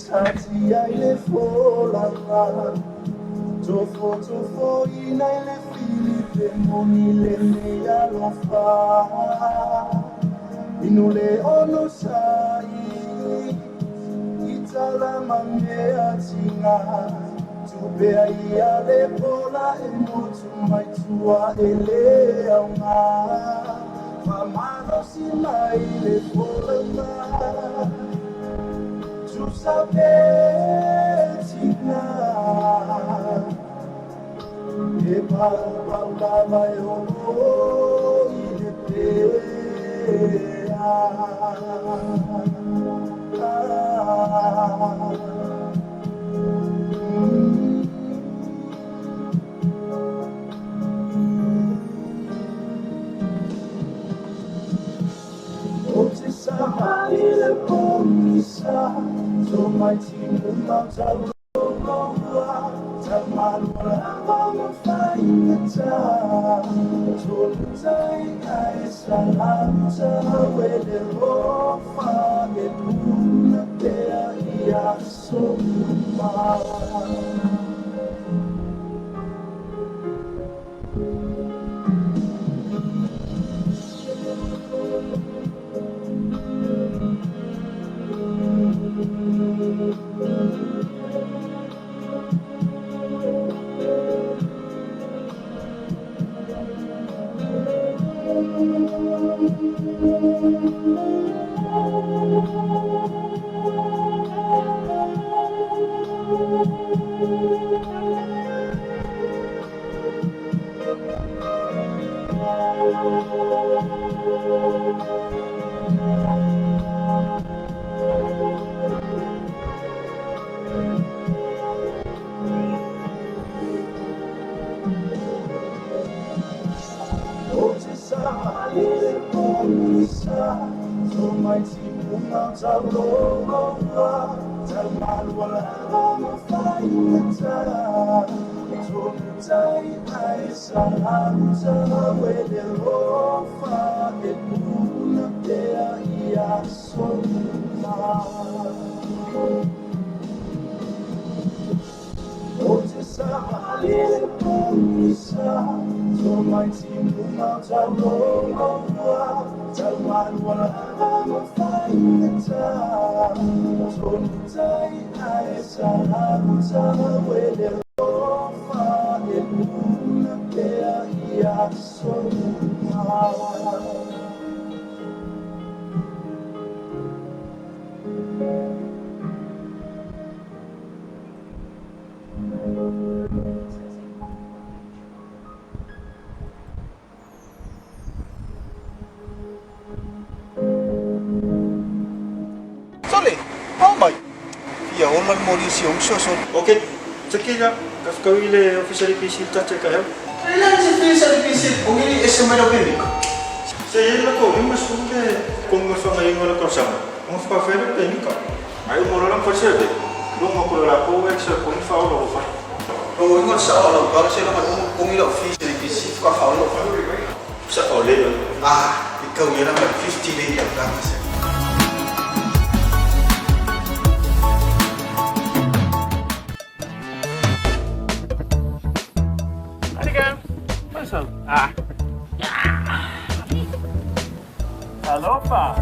Tati ai le fola tofo ina le le moni le mea lo fa inule ono sai itala mamea tinga tupea ia le pola e motu mai tua e le aunga mamano si mai le pola tu sapetina e paula vai ono i le pea Ile pomisa so mai timu mata loa tamalua mama fainata so tai ai salanta wele rofa e puna te ia so ma Ok, sekiranya kau ile official PC tak kaya. Kailan si Fisher Fisher pumili esumero bilik. Saya ile ko mas kunde kung gusto ngayon wala ko sama. Kung pa favorite ni ka. Ay mo lang pa siya de. Lu mo ko la ko extra kung fa lo fa. Kung ingon sa olo, para sila pumili Fisher Fisher ka fa lo fa. Sa ole. Ikaw yan ang 50 day ang gamas. Alofa.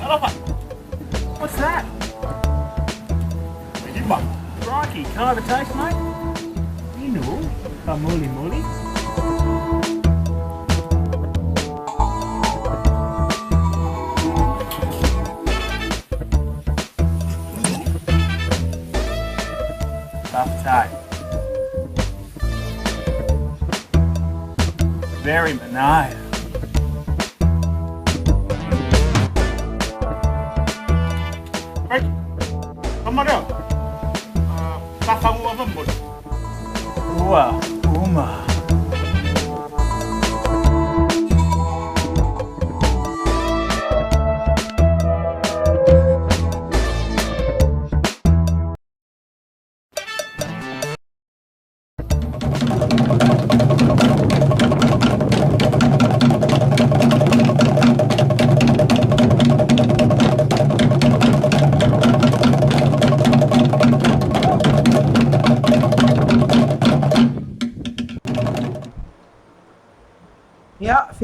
Alofa. What's that? Crikey, can I have a taste, mate? You know, muli muli. Tough tie. Very benign. Uma.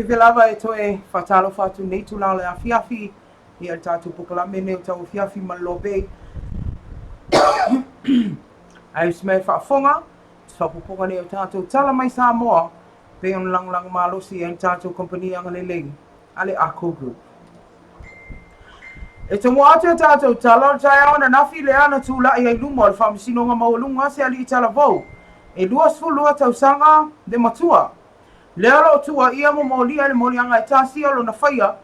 whiwhi lava e toe whatalo whatu nei tu lao le a fiafi. Ia tātou pukalame nei o tau fiafi Malobei. Ai smai whaafonga. Whapuponga nei o tātou tala mai Samoa. Pe on lang malosi e tātou kompani anga lelei. Ale Ako Group. E te moa atu e tātou tala o tai aona nafi le ana tūla i ai luma o le whaamisinonga maulunga se ali i tala vau. E lua sfulua tau sanga de matua. Le alo tua ia mo molia le molianga e tāsia lo na whaia.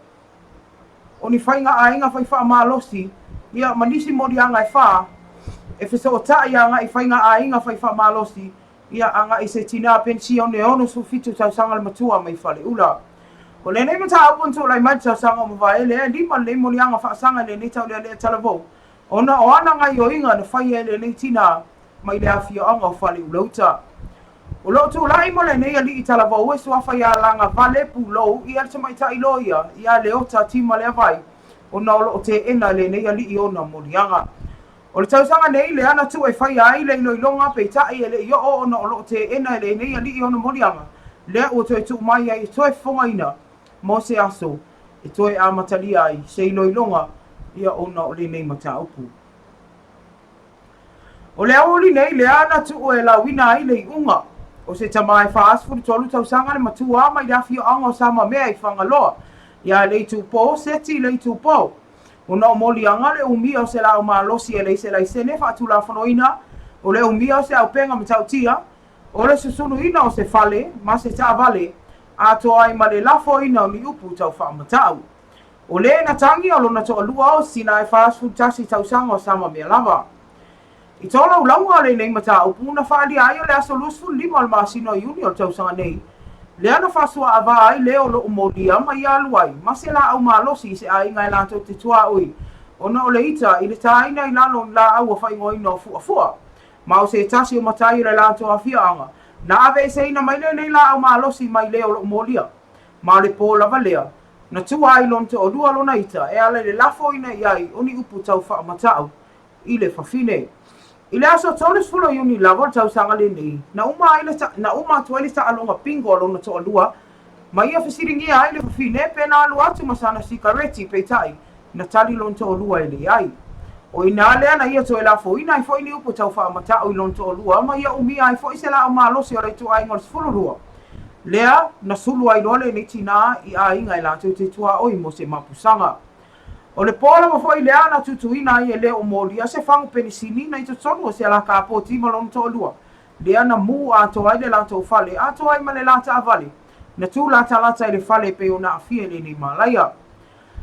O ni whainga a inga whai wha malosi. Ia manisi molianga e wha. E whisa o tai anga i whainga a inga whai wha malosi. Ia anga i se tina pensio ne ono su fitu tau sanga le matua mai whale ula. O le nei mata apun tu lai mai tau sanga mo vai le di man le molianga wha sanga le nei tau le talavou. Ona o ana ngai o inga na whai le nei tina mai le afia anga o whale ulauta. O lo tu lai mo le nei ali i talavou e sua whai a langa vale pulou i alta mai ta iloia i a le ota tima le vai. Ona o lo te ena le nei ali i ona molianga. O le tausanga nei le ana tu e whai ai le iloilonga pe tai e le i o ona o lo te ena le nei ali i ona molianga. Le o toi tu mai ai toi fonga ina. Mo se aso, e toi a matali ai, se iloilonga, ia ona o le nei mata upu. O le aoli nei, le ana tu e la wina ai le unga. O se tamai whaasfuru tolu tau sanga le matua mai dafi o anga o sama mea i whangaloa. Ia le tu po, seti le tu po. O na o moli anga le umia o se la o malosi e le se la i sene whaatu la whanoina. O le umia o se au penga matau tia. O le susunu ina o se fale, ma se ta vale. Ato ai ma le lafo ina o ni upu tau whaamatau. O le na tangi o lona to alua o sina e whaasfu tasi tau sanga o sama mea lava. I tola ulaunga le nei mata upu na whaali ai o le aso lusfu lima o le maasino iuni o tau sanga nei. Le ana whaasua ava ai le o lo umodia ma i aluai. Ma se la au malosi se ai ngai lanto te tua ui. Ona o le ita i le taina i lalo la au a whaingoina o fua. Ma o se tasi o matai le lanto a fianga. Na ave se ina mai nei la au malosi mai le o molia. Ma le po lava lea. Na tua ai lon te o lua lona ita e ale le lafo ina iai oni upu tau wha matau. I le whawhine. I le aso toles fulo iuni lava tau sanga le nei. Na uma tuele ta alonga pingo lona to o lua. Ma ia whasiringi ai le whawhine pe na alu atu masana sikareti pe tai. Na tali lon te o lua ele ai. O ina lea na ia toe la fo ina i fo ini upu tau wha matau i lon to o lua, ma ia umia i fo ise la o malosi o reitu ai ngol sfulu lua. Lea na sulu ai lole ni tina i a inga i la te tua oi mo se mapusanga. O le pola ma fo i lea na tutu ina i e lea o molia se fangu penisini na i to tonu o se la ka po tima lon to o lua. Lea na mu a to ai le la to fale, a to ai ma le la ta avale. Na tu la ta lata i le fale pe o na afia le ni malaya.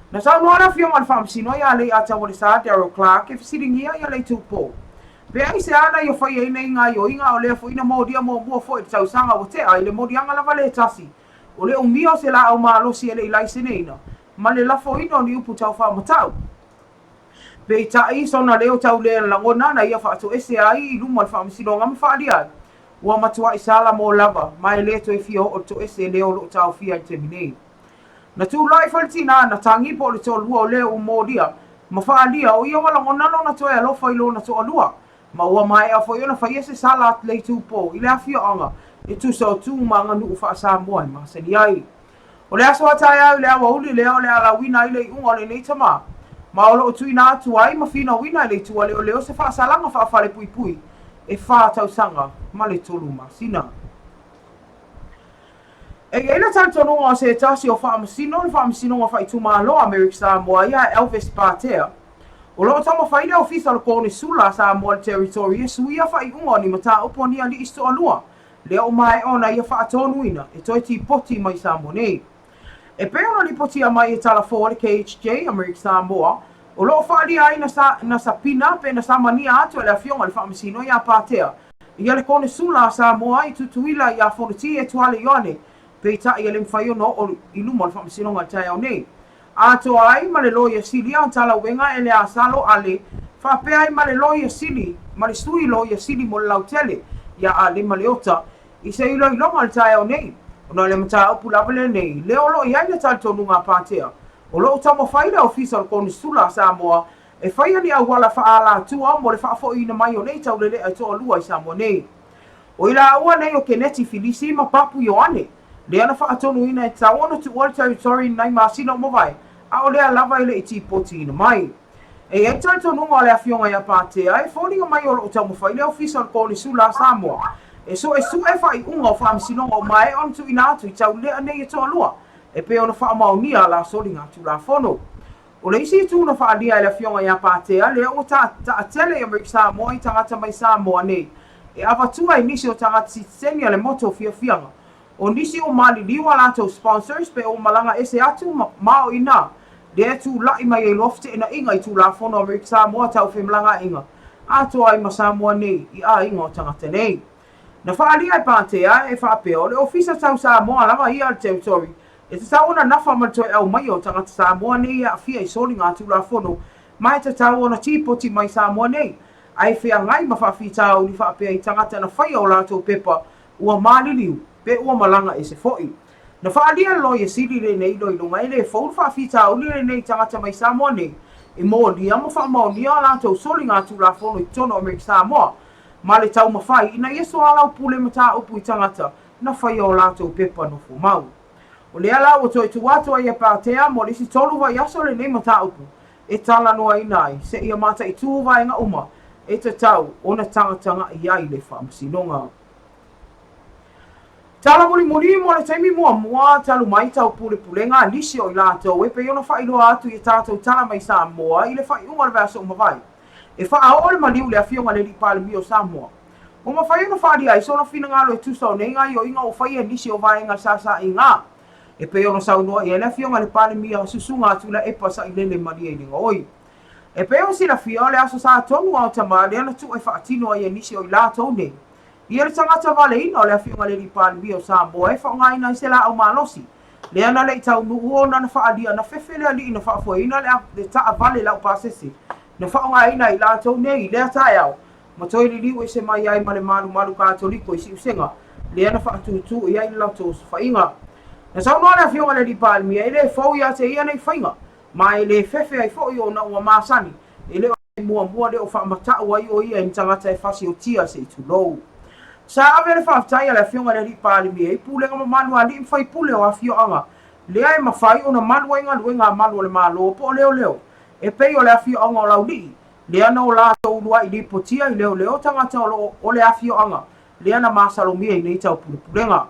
Na sa noana fio mal fam sino ya le ata wole sa Daryl Clark e fisiringia ya le tupo. Pe ai se ana yo fai ina inga yo inga o le fo ina modia mo mo fo tau sanga o te ai le modia ngala vale tasi. O le umio se la o malo si ele ilai seneina. Ma le la fo ina ni upu tau fa matau. Pe ta i so na leo tau le la ngona na ia fa to ese ai i lumo fam sino ngam fa dia. Wa matua isala mo lava mai le to fio o to ese leo lo tau fia terminate. Na tu lai faltina na tangi po le to lua le o modia ma fa alia o ia wala ngona no na to e lo fa ilo na to lua ma ua mai a fo yo na fa yese sala le tu po ile afio anga e tu so tu manga nu fa sa mo ma se ni ai o le aso ata ia le awa uli le o le ala wina ile unga le nei tama ma o lo tu ina tu ai ma fina wina le tu le o le o se fa sala ma fa fa le pui pui e fa tau sanga ma le tolu ma sina. E ina tanto no se tasi o whaamasino o whaituma aloa Amerika Samoa ia Elvis Patea. O loo tamo whaida o fisa lo kone sula Samoa territory e suia whai unga ni mata oponi ali isto alua. Leo mai ona ia whaatonu ina e toi ti poti mai Samoa nei. E peona li poti a mai e tala fōre KHJ Amerika Samoa. O loo whaali ai na sapina pe na samania atu ele a fionga le whaamasino ia Patea. Ia le kone sula Samoa i tutuila ia whonati e tuale ione. Peita ia le mfai ono o iluma le whamasinonga tai au nei. Ato ai ma le loia sili an tala wenga ele a salo ale. Whapea ai ma le loia sili, ma le stui loia sili mo le lautele. Ia a le maleota. I se ilo ilonga le tai au nei. Ona le mata upu lavele nei. Leo lo ia ina tali tonu ngā Patea. O lo utamo whaida o fisa o kone sula Samoa. E whaia ni au wala whaala tua mo le whaafo ina mai o nei tau lele ai toa lua i Samoa nei. O ila ua nei o Keneti Filisi ma papu Ioane. le ana whaatonu ina e taono tu ua territory nai masina o mawai, a o lea lava ile i tipoti ina mai. E e taitonunga o le awhionga ia pātea, e whoninga mai o lo tau mawhai, le ofisa o kōni sula Samoa. E so e su e whai unga o whaamisinonga o mai on tu ina atu i tau lea nei e toa lua, e pe ona whaamaunia la solinga tu la whono. O le isi tu na whaalia e le awhionga ia pātea, le o ta atele o Amerika Samoa i tangata mai Samoa nei. E awatua i nisi o tangata siteni a le moto fia fianga. O nisi o mali liwa lato sponsors pe o malanga ese atu mao ina. Le tu lai mai e lofte ina inga i tu la fono Amerika Samoa tau whemlanga inga. Ato ai ma Samoa nei i a inga o tangata nei. Na whaalia e pātea e whaapeo le ofisa tau Samoa lama i al territory. E te tau ona nafa matoi au mai o tangata Samoa nei a fia i soli ngā tu la fono. Mai te tau ona tipoti mai Samoa nei. Ai whea ngai ma whaafitau ni whaapea i tangata na whai o lato pepa ua maliliu. Pe ua malanga e se foi. Na whaalia lo e siri le nei lo i lunga e le fōru whaafita uli le nei tangata mai Samoa nei. E mō ni ama whaamau ni a lātou soli ngā tū la whono i tono Amerika Samoa. Ma le tau mawhai ina yeso alau pule mata upu i tangata na whai o lātou pepa no fu mau. O le ala o toi tu atua i a pātea mo le si tolu vai aso le nei mata upu. E tala noa inai se ia mata i tū vai nga uma. E te tau ona tangatanga i ai le whaamsinonga. Tala muli mo le taimi mua talu mai tau pule ngā nisi o i lātou e pe ona whailoa atu i tātou tala mai Samoa i le whai unga le vasa o mawai. E wha o le maliu le awhionga le ripale mi o Samoa. O mawhai ona whaari ai sona whina ngā loe tusa o nei ngai o inga o whai e nisi o vaenga sasa i ngā. E pe ona saunua i le awhionga le pale mi o susunga atu la epa sa i lele maria i ninga oi. E pe o sila fia o le aso sa tonu au tama le ana tu e whaatino ai e nisi o i lātou nei. Ia le tangata vale ina o le awhionga le ripale mi o Samoa e whaonga ina i se la au malosi. Le ana le i tau nuhu o na whaalia na whewhele ali ina whaafua ina le taa vale lau pasese. Na whaonga ina i lātou nei le atai au. Ma toi li liu e se mai ai ma le malu kātoliko i si usenga. Le ana whaatutu i ai lau tōsu whainga. Na saunoa le awhionga le ripale mi e le fau ia te ia nei whainga. Ma e le whewhe ai fau i o na ua māsani. E le o mua le o whaamatau ai o ia i tangata e whasi o tia se i tu lou. Sa ave le whaatai ala whionga le ripale mi e pule ngama manu ali mwhai pule o awhio anga. Lea e mawhai o na manu inga luenga manu le malo po leo. E pei o le awhio anga o lau li. Lea na o lato ulua i li potia i leo tangata o le awhio anga. Lea na masalo mia i nei tau pulenga.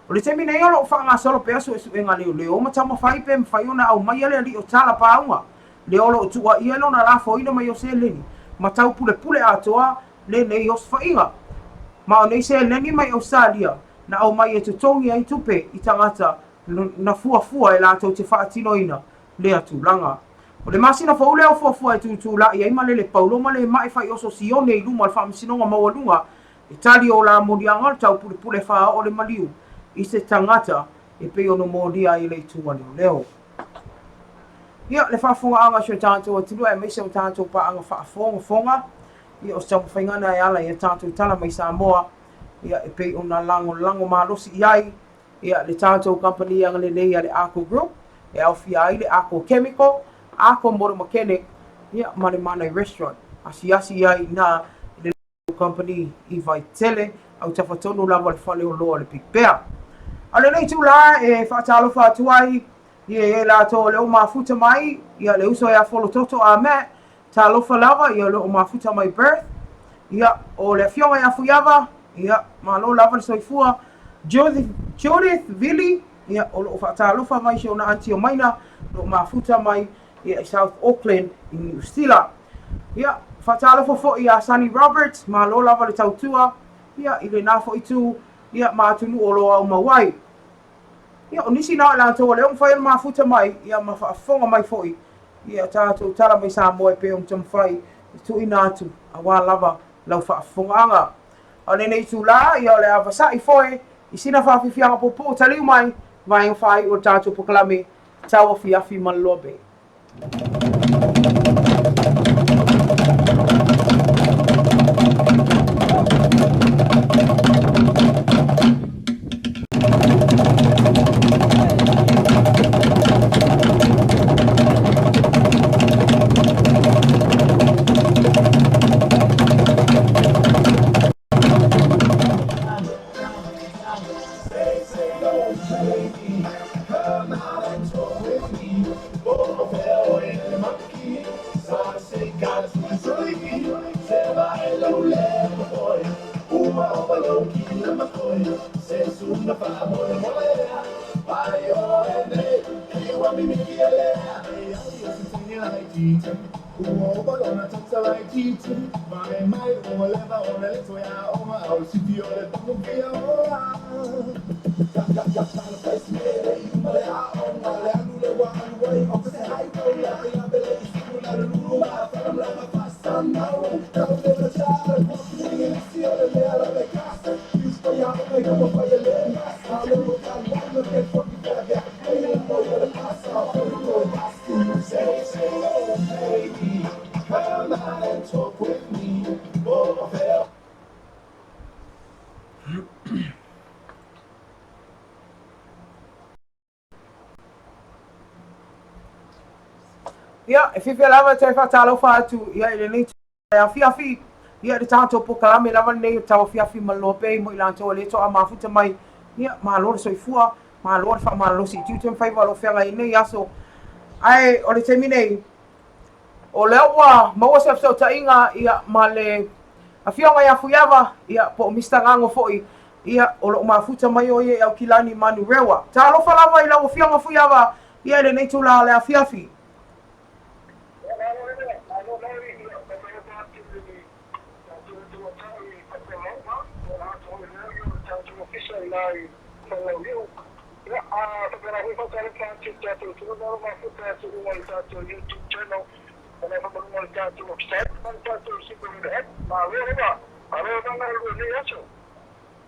O le temi nei olo o whaanga solo pe aso e suenga leo. O matama whai pe mwhai o na au mai ale ali o tala paunga. Leo olo o tua i elo na lafo ina mai o se leni. Matau pule atoa le nei os whainga. Ma o nei se lengi mai Australia na au mai e tutongi ai tupe i tangata na fuafua e lātou te whaatino ina le atu langa. O le masina faule au fuafua e tutula i aima le paulo ma le mai whai oso sione i luma al whaamisinonga mawalunga e tali o la modianga tau pule wha o le maliu i se tangata e peo no modia i le tua leo. Ia le whaafonga anga sio tātou atilua e meise o tātou pa anga whaafonga. Ia o tau whaingana e ala i tātou tala mai Samoa. Ia e pei o na lango malosi i ai. Ia le tātou company anga le nei a le Arco Group. E au fia ai le Arco Chemical. Arco Motor Mechanic. Ia ma le Manai Restaurant. Asi ai na le company i vai tele. Au tawhatonu lava le whale o loa le pipea. A le nei tu la e whaatalo whaatuai. Ia e la to le o mafuta mai. Ia le uso e a wholo toto a me. Ta lofa lava ia lo o mafuta mai birth. Ia o le fionga ia fuiava. Ia ma lo lava le soifua. Judith Vili. Ia o lo ta lofa mai se ona anti o maina. Lo mafuta mai ia South Auckland i New Zealand. Ia ta lofa fo ia Sunny Roberts. Ma lo lava le tautua. Ia i le nafo i tu. Ia ma atunu o lo au mawai. Ia o nisi na la to le o whai mafuta mai. Ia ma whaafonga mai foi. Ia tātou tala mai Samoa e pe o tamwhai tu ina atu a wā lava lau whaafonganga. O nei tu la ia o le awasa i foe i sina whaafifianga popo taliu mai vai o whai o tātou pokalame tau a fiafi malobe. Ia, e whiwhi lava te whatalo whātu, ia i le nei a whiawhi, ia le tātou pokalame lava nei o tau whiawhi malo pei mo i lantou le toa mafuta mai, ia mālore soifua, mālore wha mālosi, tiu te mwhaiwa lo whianga i nei aso. Ai, o le temi nei, o le awa, maua se apsau ta inga, ia ma le a whianga ia fuiawa, ia po o Mr. Ngango foi, ia o lo mafuta mai o ia au kilani manu rewa. Tā lofa lava i lau o whianga fuiawa, ia le nei tula le a whiawhi.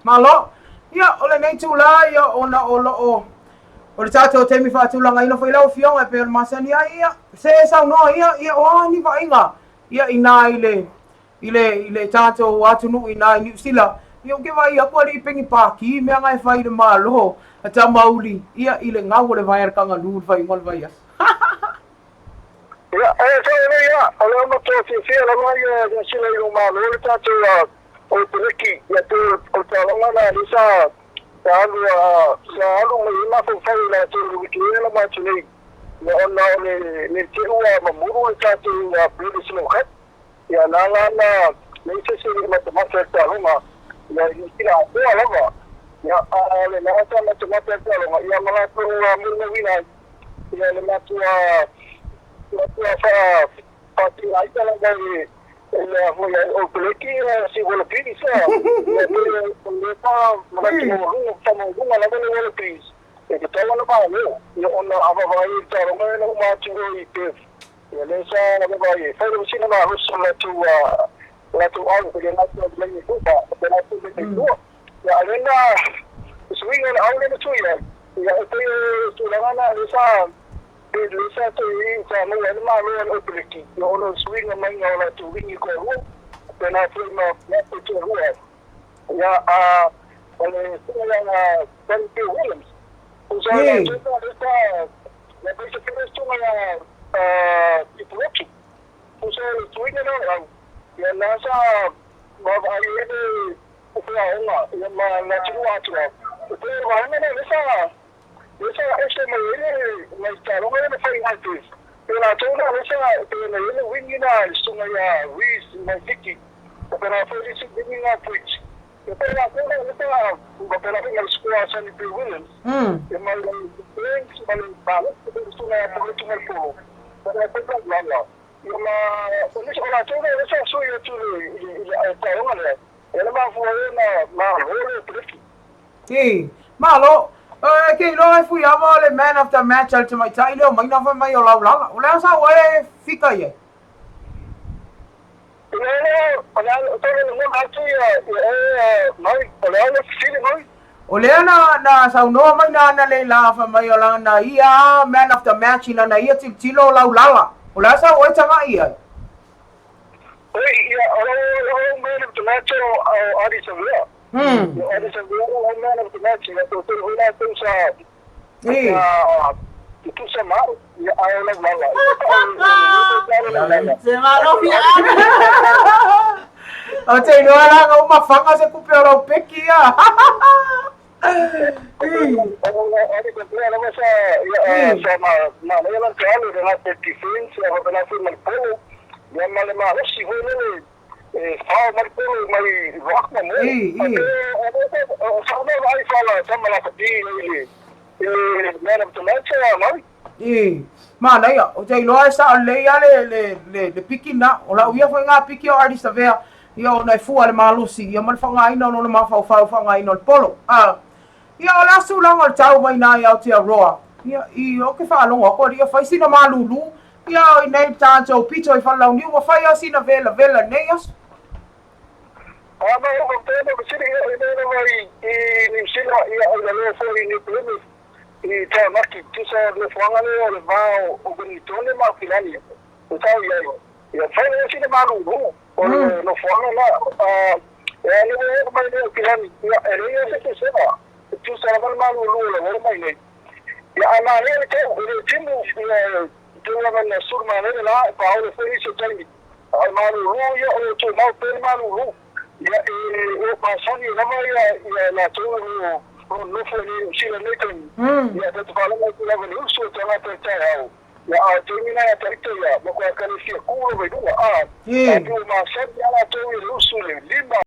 Malo, ia o le nei tula ia ona o le tātou temi whātulanga ina whai lau whionga pe o le masani ia se sau noa ia o ani whainga ia ina i le tātou atunu ina i New Zealand ia o ke vai a kua li pengi pāki mea ngai whai le mālo a ta mauli ia i le ngau le vai arkanga lūr vai ngol vai as. Ia, ia, ala mato fia la mai ya sila i o mālo le tātou o Turiki, ia te o tālanga lisa saalu mai ma fai la te wiki la ma tuni na ona le te ua mamuru le tātou British Lokat ia nanga le se ma te mata tālanga ia i kira ua lava ia le nanga ma te mata tālanga ia malatu muna wina ia le matua pati aita la mai o Turiki si wala pini sa le pa mo fa la vele wala pini e te tala na ba le ona ava vai tala mai na ma tingo I te le sa na ba ye fa le sina ma rusa la tu au ke na tu le ni ku pa na tu le tu ya alena swing on au le tu ya te tu la na le sa Lisa tu ini sama yang mana o Turiki. Orang swing memang orang tu wingi ko ru. Pena film tu tu ru. Ya oleh yang Tennessee Williams. Usai tu kita ya bisa terus tu ya Turiki. Usai swing orang ya nasa bawa ini orang yang mana cuma cuma. Itu mana Lisa Lisa actually mai taro mai na fai altis. Pela tona Lisa pela ele wingi na sunga ya Reese mai tiki. Pela foi isso wingi na Twitch. Pela tona Lisa pela foi na squad Sandy P. Williams. E mai links mai balas sunga ya por tu mai po. Pela foi lá lá. E ma Lisa ora tona Lisa so yo tu taro ngale. Ela ma foi na hore Twitch. Sim, malo. Ke lo e fui ava le man of the match al mai tai leo mai na fa mai o lau langa. O le sa o e fika ye. O le na sa no mai na le la fa mai o langa ia man of the match ina na ia tilo lau langa. O le sa o e tanga ia. Ia o man of the match o Adi Savia. Ada sebuah man of the match ya tu huna tu sa itu sama ya ayam lala. Sama Rofi O te no ala ngo mafanga se kupero peki ya. Ada kebetulan masa ya sama mana yang terlalu dengan defense ya dengan film polo ya male ma si ho le fa mar ko mai rock na mo sa no ai fala sama la ti man of the match mai mana ia o te loa sa le ia le piki na o la uia foi ngā piki o Ardis Tavea ia o nei fua le malusi ia mal whanga ina no le mawhau whanga ina le polo ia o la su langa le tau mai nā ia o te aroa ia i o ke whaalonga ko ia whai sina malulu ia o i nei tātou pito i whalau ni ua whai a sina vela nei asu ma o te no sini ia nei mai i ni sina ia o le foi ni plumi i tā maki tisa le whangane o le vāo o ganitone ma filani o tau ia whai o sina malulu o le no whanga na le o mai le filani ia e se te sena tisa le malulu le o mai nei ia ana le te o le timu ia te lava na surma le la pa o le foi se tai ai malulu ia o te mau pe malulu ia o pasani na mai ia na tu no foi ni sila nekan ya te fala mai ku lava ni uso te na te tau ya a termina ya tarito ya mo ko ka ni ku lo ve du tu ma se ya la tu uso le lima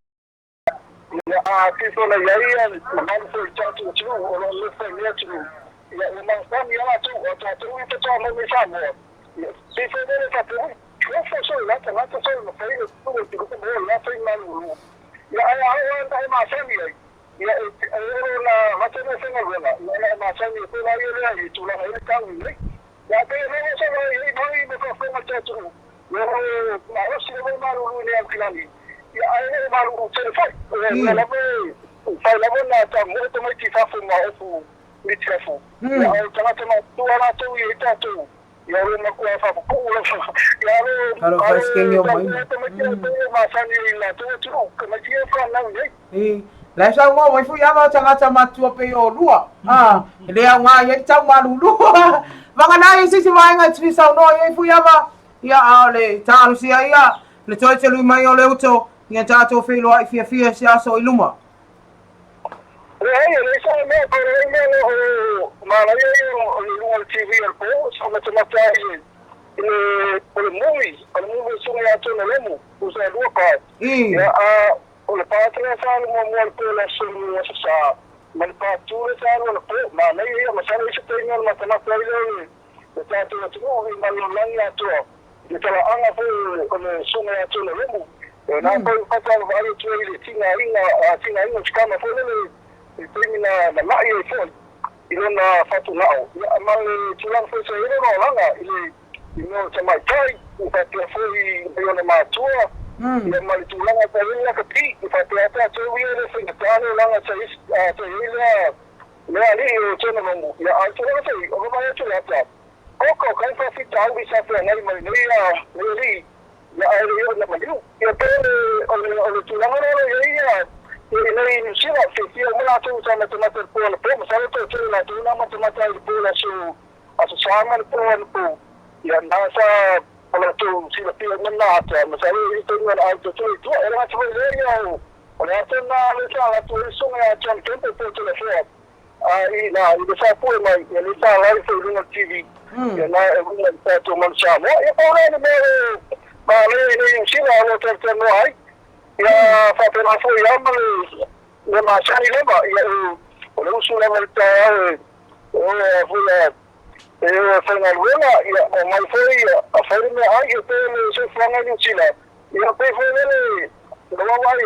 ya a ti so la ya ma so tu tu o lo fe ni tu ya o ma sa ni la tu o ta tu te ta mo mi sa mo si se deve ta tu yo so la ta so no fe tu tu ko mo la fe ma lu ya a ma sa ni ya la matena senga wala la masani ko la yele ai tu la ai ka ni ya te no so la i mai me ko ma cha tu yo ma o si mo ma lu ni al kilani ya ai ma lu te fa la be fa la bona ta mo to mai ti fa fu ma o fu mi ti fu ya ai ta ta ma tu ala tu i ta tu ya ro ma ko fa fu la ya ro claro faz que eu mai ma sani la tu tu ko ma ti fa na ni la sa ngo wai fu ya ma tanga matua pe o lua le nga ye tau malulu vanga na isi si mai nga tsi sa no ye fu ya ma ia ale ta lu si ia le toi te lu mai o le uto ia ta to fe lo ai fia si aso i luma le sa me pero me lo ma la ye o TV al po so me tama ta o le movie so ya to le mo usa lu pa ia o le pātanga whāle mo po la suru asa sa man pāture whāle o le po ma nei ia masana isa te inga ma tamata i le tātou atu i malo langi atua i tala anga po o le sunga atu le remu nā pau whatala whaare tua i le tinga inga tikama po lele i temi na lai e fōi i lona whatu nao ia ma le tulang fōi sa ero no langa i no tamai tai i whatua fōi i ona mātua ia mali tu langa ta ina ka pi fa te ata tu wi le se ta no langa sa is ta ina me ali o tona mo ia a tu langa sai o ma tu lata o ko ka fa fi ta wi sa fa ngai mali ia ri ia ai ri na mali ia pe o tu langa no ia nei ni sila se ti o ma tu sa na tu na per po le po sa to tu na tu na ma tu na ta i po la su a su sa ma po ia na sa ala tu sila pia mana ata masale itu dengan auto tu era macam ni olha tu na le tu isso é tão tempo por telefone aí na ele só foi mas ele tá lá e fez uma TV e na ele tá tomando chama e por ele mesmo mas ele sila no tempo no aí e fa pela foi mas le machani leva e o uso leva tá foi foi na rua e mas foi a foi me ai eu tenho se fanga no Chile e eu foi ele não vai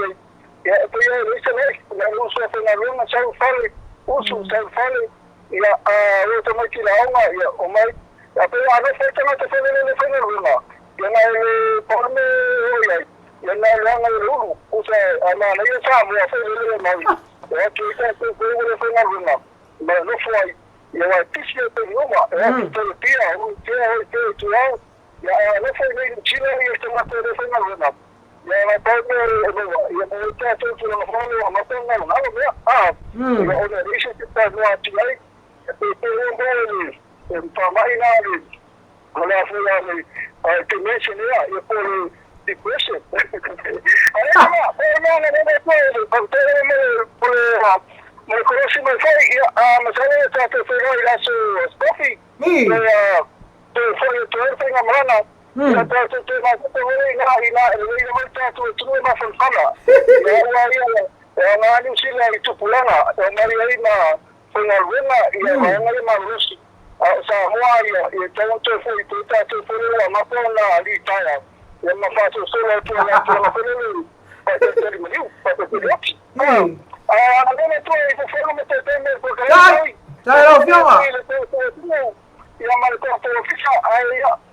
e foi isso né não só foi na rua mas eu falei uso eu falei e eu também que lá e o mais a pela não foi também foi ele na rua e na por me olha e na rua uso a na eu sabe foi ele mais é que foi na rua mas não foi ia wa tisi te noma e te pia o te tu ia não foi nem Chile e te matou de na rua ia na parte ia mo te tu no falo ma te não não o ne isso que tá no Chile te lembro para mais nada olha foi a te mencionar e por depression aí não ma conosci mai fai ma sai che te fai la su spofi tu fai tu fai una mano Ia tātou te mātou ina mai tātou tunu ma whanwhana. Ia ua ia ngā New Zealand i tupulanga. Ia mari ai ma whangaruenga ia whaengari ma rusi. Sa hoa ia tātou fui te tātou whanua ma pōna li taia. Ia ma whātou solo ki ana tōna whanua. Pātou mariu, pātou te roki. Nene tō i whanua me te tēme ko kai. Tai ro fiona. Ia mara tātou whisa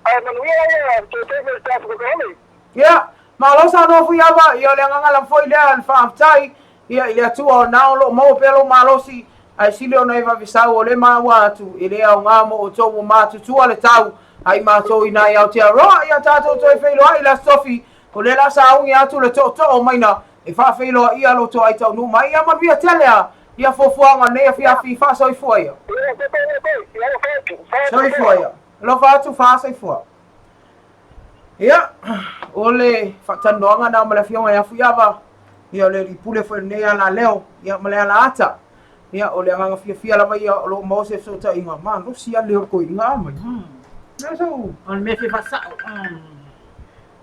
ai manuia ia te tēme tātou ko kai. Ia, ma lo sa no fu yava, ia le ngala foi le al fa tai, ia ile tu o na lo mo pelo malosi, ai sile ona eva visau o le ma watu, ile au nga mo o to ma tu tu ale tau, ai ma to ina ia te ro, ia tato to e felo ai la sofi, o le la sa u ia tu le to o maina, e fa felo ia lo to ai tau no mai ia ma via telea, ia fo fuanga ne fi fa so i foi. So i foi. Lo fa tu fa so i foi. Ia, ole whatanonga na mala fionga ia fuiawa. Ia ole i pule foi nei ala leo, ia mala ala ata. Ia ole anga fia lava ia lo Moses so ta inga man, lo sia leo ko inga mai. Na so, On me fi fasao.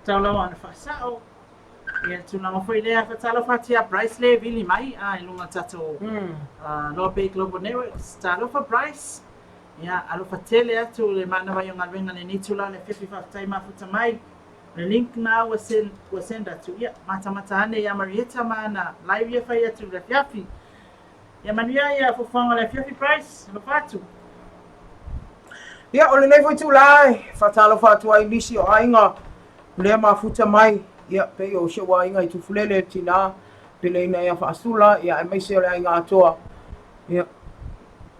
Tau la wana fasao. Ia tuna foi lea fatalo fatia Bryce le vili mai a ilunga tato. Lope Global Networks, talo fa Bryce. Ia alo fatele atu le mana vai nga venga ne nitula le 55 tai mafuta mai. Le link na wasenda tu ia mata ane ya Marieta mana live ia fai atu le fiafi. Ia manuia ia fofanga le fiafi price lo fatu. ia ole nei foi tu lai, fatalo fatu ai nisi o ainga. Le mafuta mai, ia pe o se wa inga i tu fulele tina, pele ina ia fa asula, ia e mai se ole ainga atoa. Ia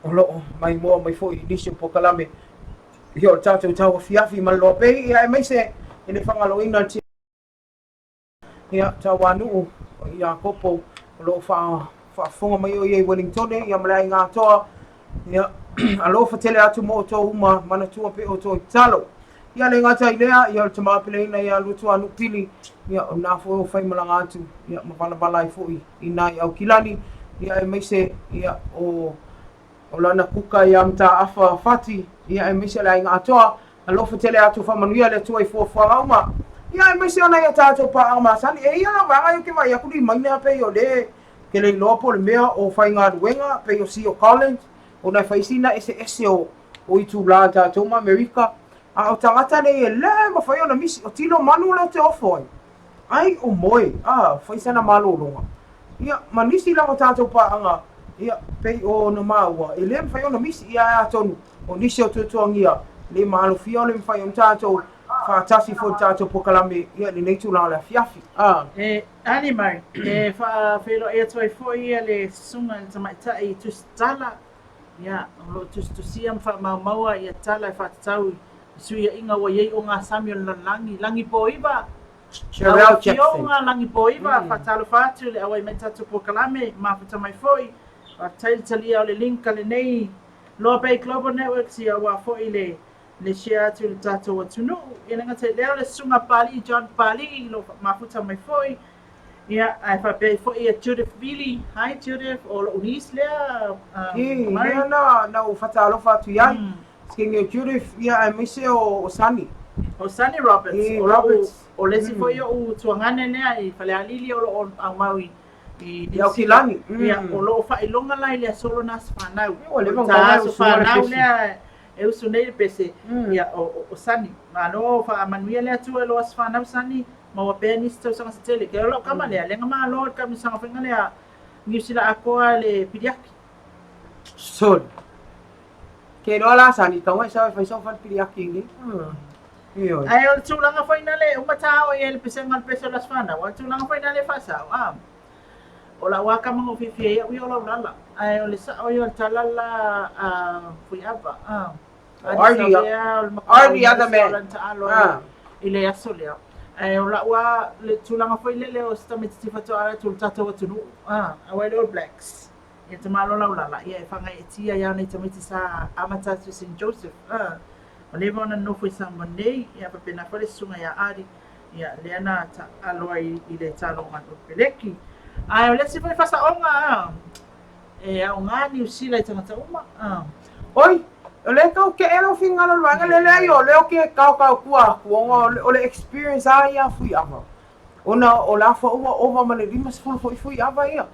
Olo mai mo mai foi nisi po kalame. Ia o tātou tau fiafi ma lope, ia e mai se ele whangaloina ti. Ia tau anu, ia kopo, lo whafonga mai o iei Wellington, ia malai ngā toa. Ia alo whatele atu mo o tō uma, mana tua pe o tō talo. Ia le ngata i lea, ia o tamapeleina, ia lutu anu pili. Ia o nā fo o whaimalanga atu, ia mawala i fui, i nai au kilani. Ia e mai se, ia o lana kuka ia mta afa fati, ia e mese la inga atoa, alofa tele atu whamanuia le tua i fuafua auma. Ia e mese ona ia tātou pa auma sani, e ia wanga i kewa ia kuri maina pe o le, ke le lopo le mea o whainga ruenga, pe o Sio Collins, o nai whaisina ese o i tū la tātou ma Amerika, a o tangata ne e le ma whai ona misi, o tilo manu leo te ofoi. Ai o moe, whaisana malo longa. Ia, manisi la o tātou pa anga, ia pei o na maua e le fai ona misi ia atonu o nisi o tutuangia le malu fia le fai on tatou fa tasi fo tatou pokalame ia le nei tula la fiafi ani mai fa felo e toi foi le sunga le tamaita tu tala ia lo tu siam fa maua ia tala fa tau suia inga wa ye o nga Samuel langi poiva Cheryl Jackson nga langi poiva fa talo fa tu le awai meta tu pokalame ma fa mai foi talia o le link le nei Lope Global Networks ia wa foi le share tu le tatou atunu ina ngata leo le sunga pali John Pali lo mafuta mai foi ia ai fa pe foi ia Judith Billy hi Judith o unis lea ia na o fatalo fatu ia skinge Judith ia ai mise o Sunny Roberts o lesi foi o tuangane nea i fale alili o maui ia o kilani ia o lo fa ilonga lai le solo nas fanau o le vonga o fanau le e usu nei pese ia o Sani ma no fa manuia le tu lo as fanau Sani ma wa penis tau sanga tele ke lo kama le lenga ma lo kam sanga fenga le ngi sila akoa le pidiaki sol ke no la Sani tau sa fa so fa pidiaki ni ai o tu langa fa inale o mata o el pese ngal pese las fanau o tu langa fa inale fa sa o la waka mango fifi ia wi o lala ai o le sa o yo talala fui ava Ardi other man ile asolea ai o la wa le tulanga foi le o sta meti fato ala tul tata o tunu awai All Blacks ia te malo la lala ia fanga etia ia nei te meti sa amata tu St Joseph o le bona no foi sa Monday ia pa pena fale sunga ia ari ia le ana ta aloi ile talo ngano peleki ai o lesi foi fasa onga e a onga ni usila i tangata uma oi le kau ke elo finga lo wanga le yo le ke kau kua o le experience ai fui ava ona o la fo ova ma le limas fui ava ia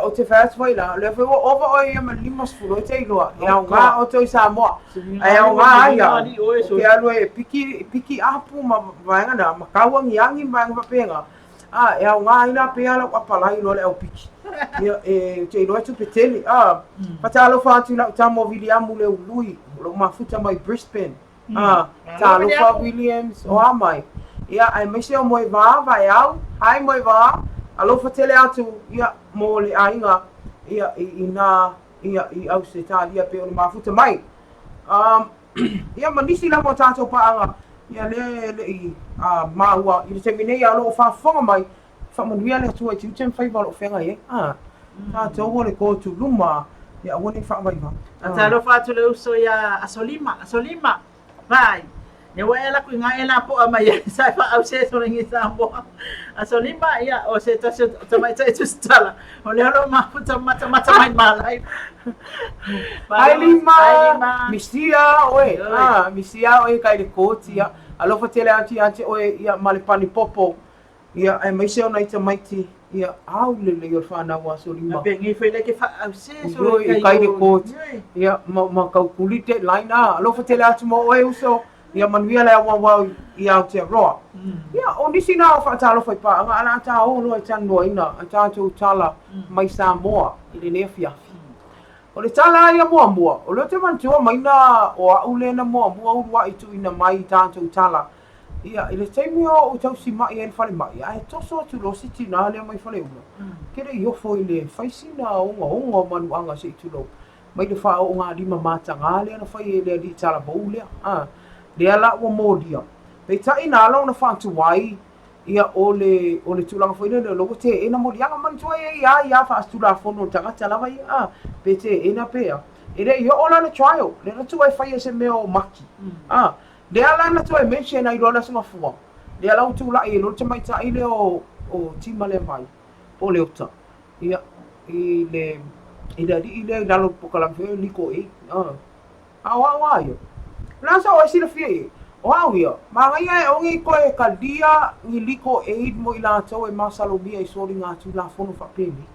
o te fast foi la le fo ova o ia ma limas fu te ilo ia nga o te sa mo ai o nga ia ke alu e piki apu ma wanga na ma kawangi yangi ma penga ia nga ina pe ala apalai lo le o piki ia te ilo tu peteli patalo fa tu na tamo William le lui lo mafuta mai Brisbane talo fa Williams o amai ia ai mese o moi va vai au ai moi va alo fa tele atu ia mo le ainga ia ina ia I au se talia pe o mafuta mai ia manisi la mo tato pa anga ia le I maua I te mine ia lo fa fonga mai fa manuia le tu tu tem fai valo fenga ye tato o le ko tu luma ia woni fa vai va talo fa tu le uso ia asolima vai ne wa ela ku ngai ela po mai sai fa au se so ngi sambo asolima ia o se ta mai ta tu stala o le lo ma puta mata mai malai ai lima misia oe misia oe kai le kotia alo fa tele anti oe ia malipani popo ia ai mai se ona ita maiti ia au le fa na wa so lima pe ngi fe le ke fa au se so kai le koti ia ma kalkulite laina alo fa tele atu mo oe uso ia manuia le wa ia te roa ia o nisi na fa talo fa pa nga ana ta o no ta no ina ta tu tala mai Samoa I le nefia o le tala ia mua o le te mantua mai na o au le na mua ua I tu ina mai ta tu tala ia I le taimi o tau si mai e fale mai ai toso tu lo siti na le mai fale una kere I fo I le faisina onga manu anga se tu lo mai le fa o nga lima matanga le na fai le di tala boule le ala o modia pe tai na lo na fa tu wai ia ole tulanga foi le logo te ena mo yanga man tu ia fa tu la fono tanga tala vai pe te ena pe ele yo ola na trial le na tu vai fa ese meo maki le ala na tu me che na I rola sama fu le ala tu la I lo te mai tai le o tima le vai o le ota ia ile dalo pokala fe liko wa yo na sa o sila fie o awia ma ngai o ngi ko e kaldia ni liko aid mo ila to e masalo bia I sori nga tu la fono fa peni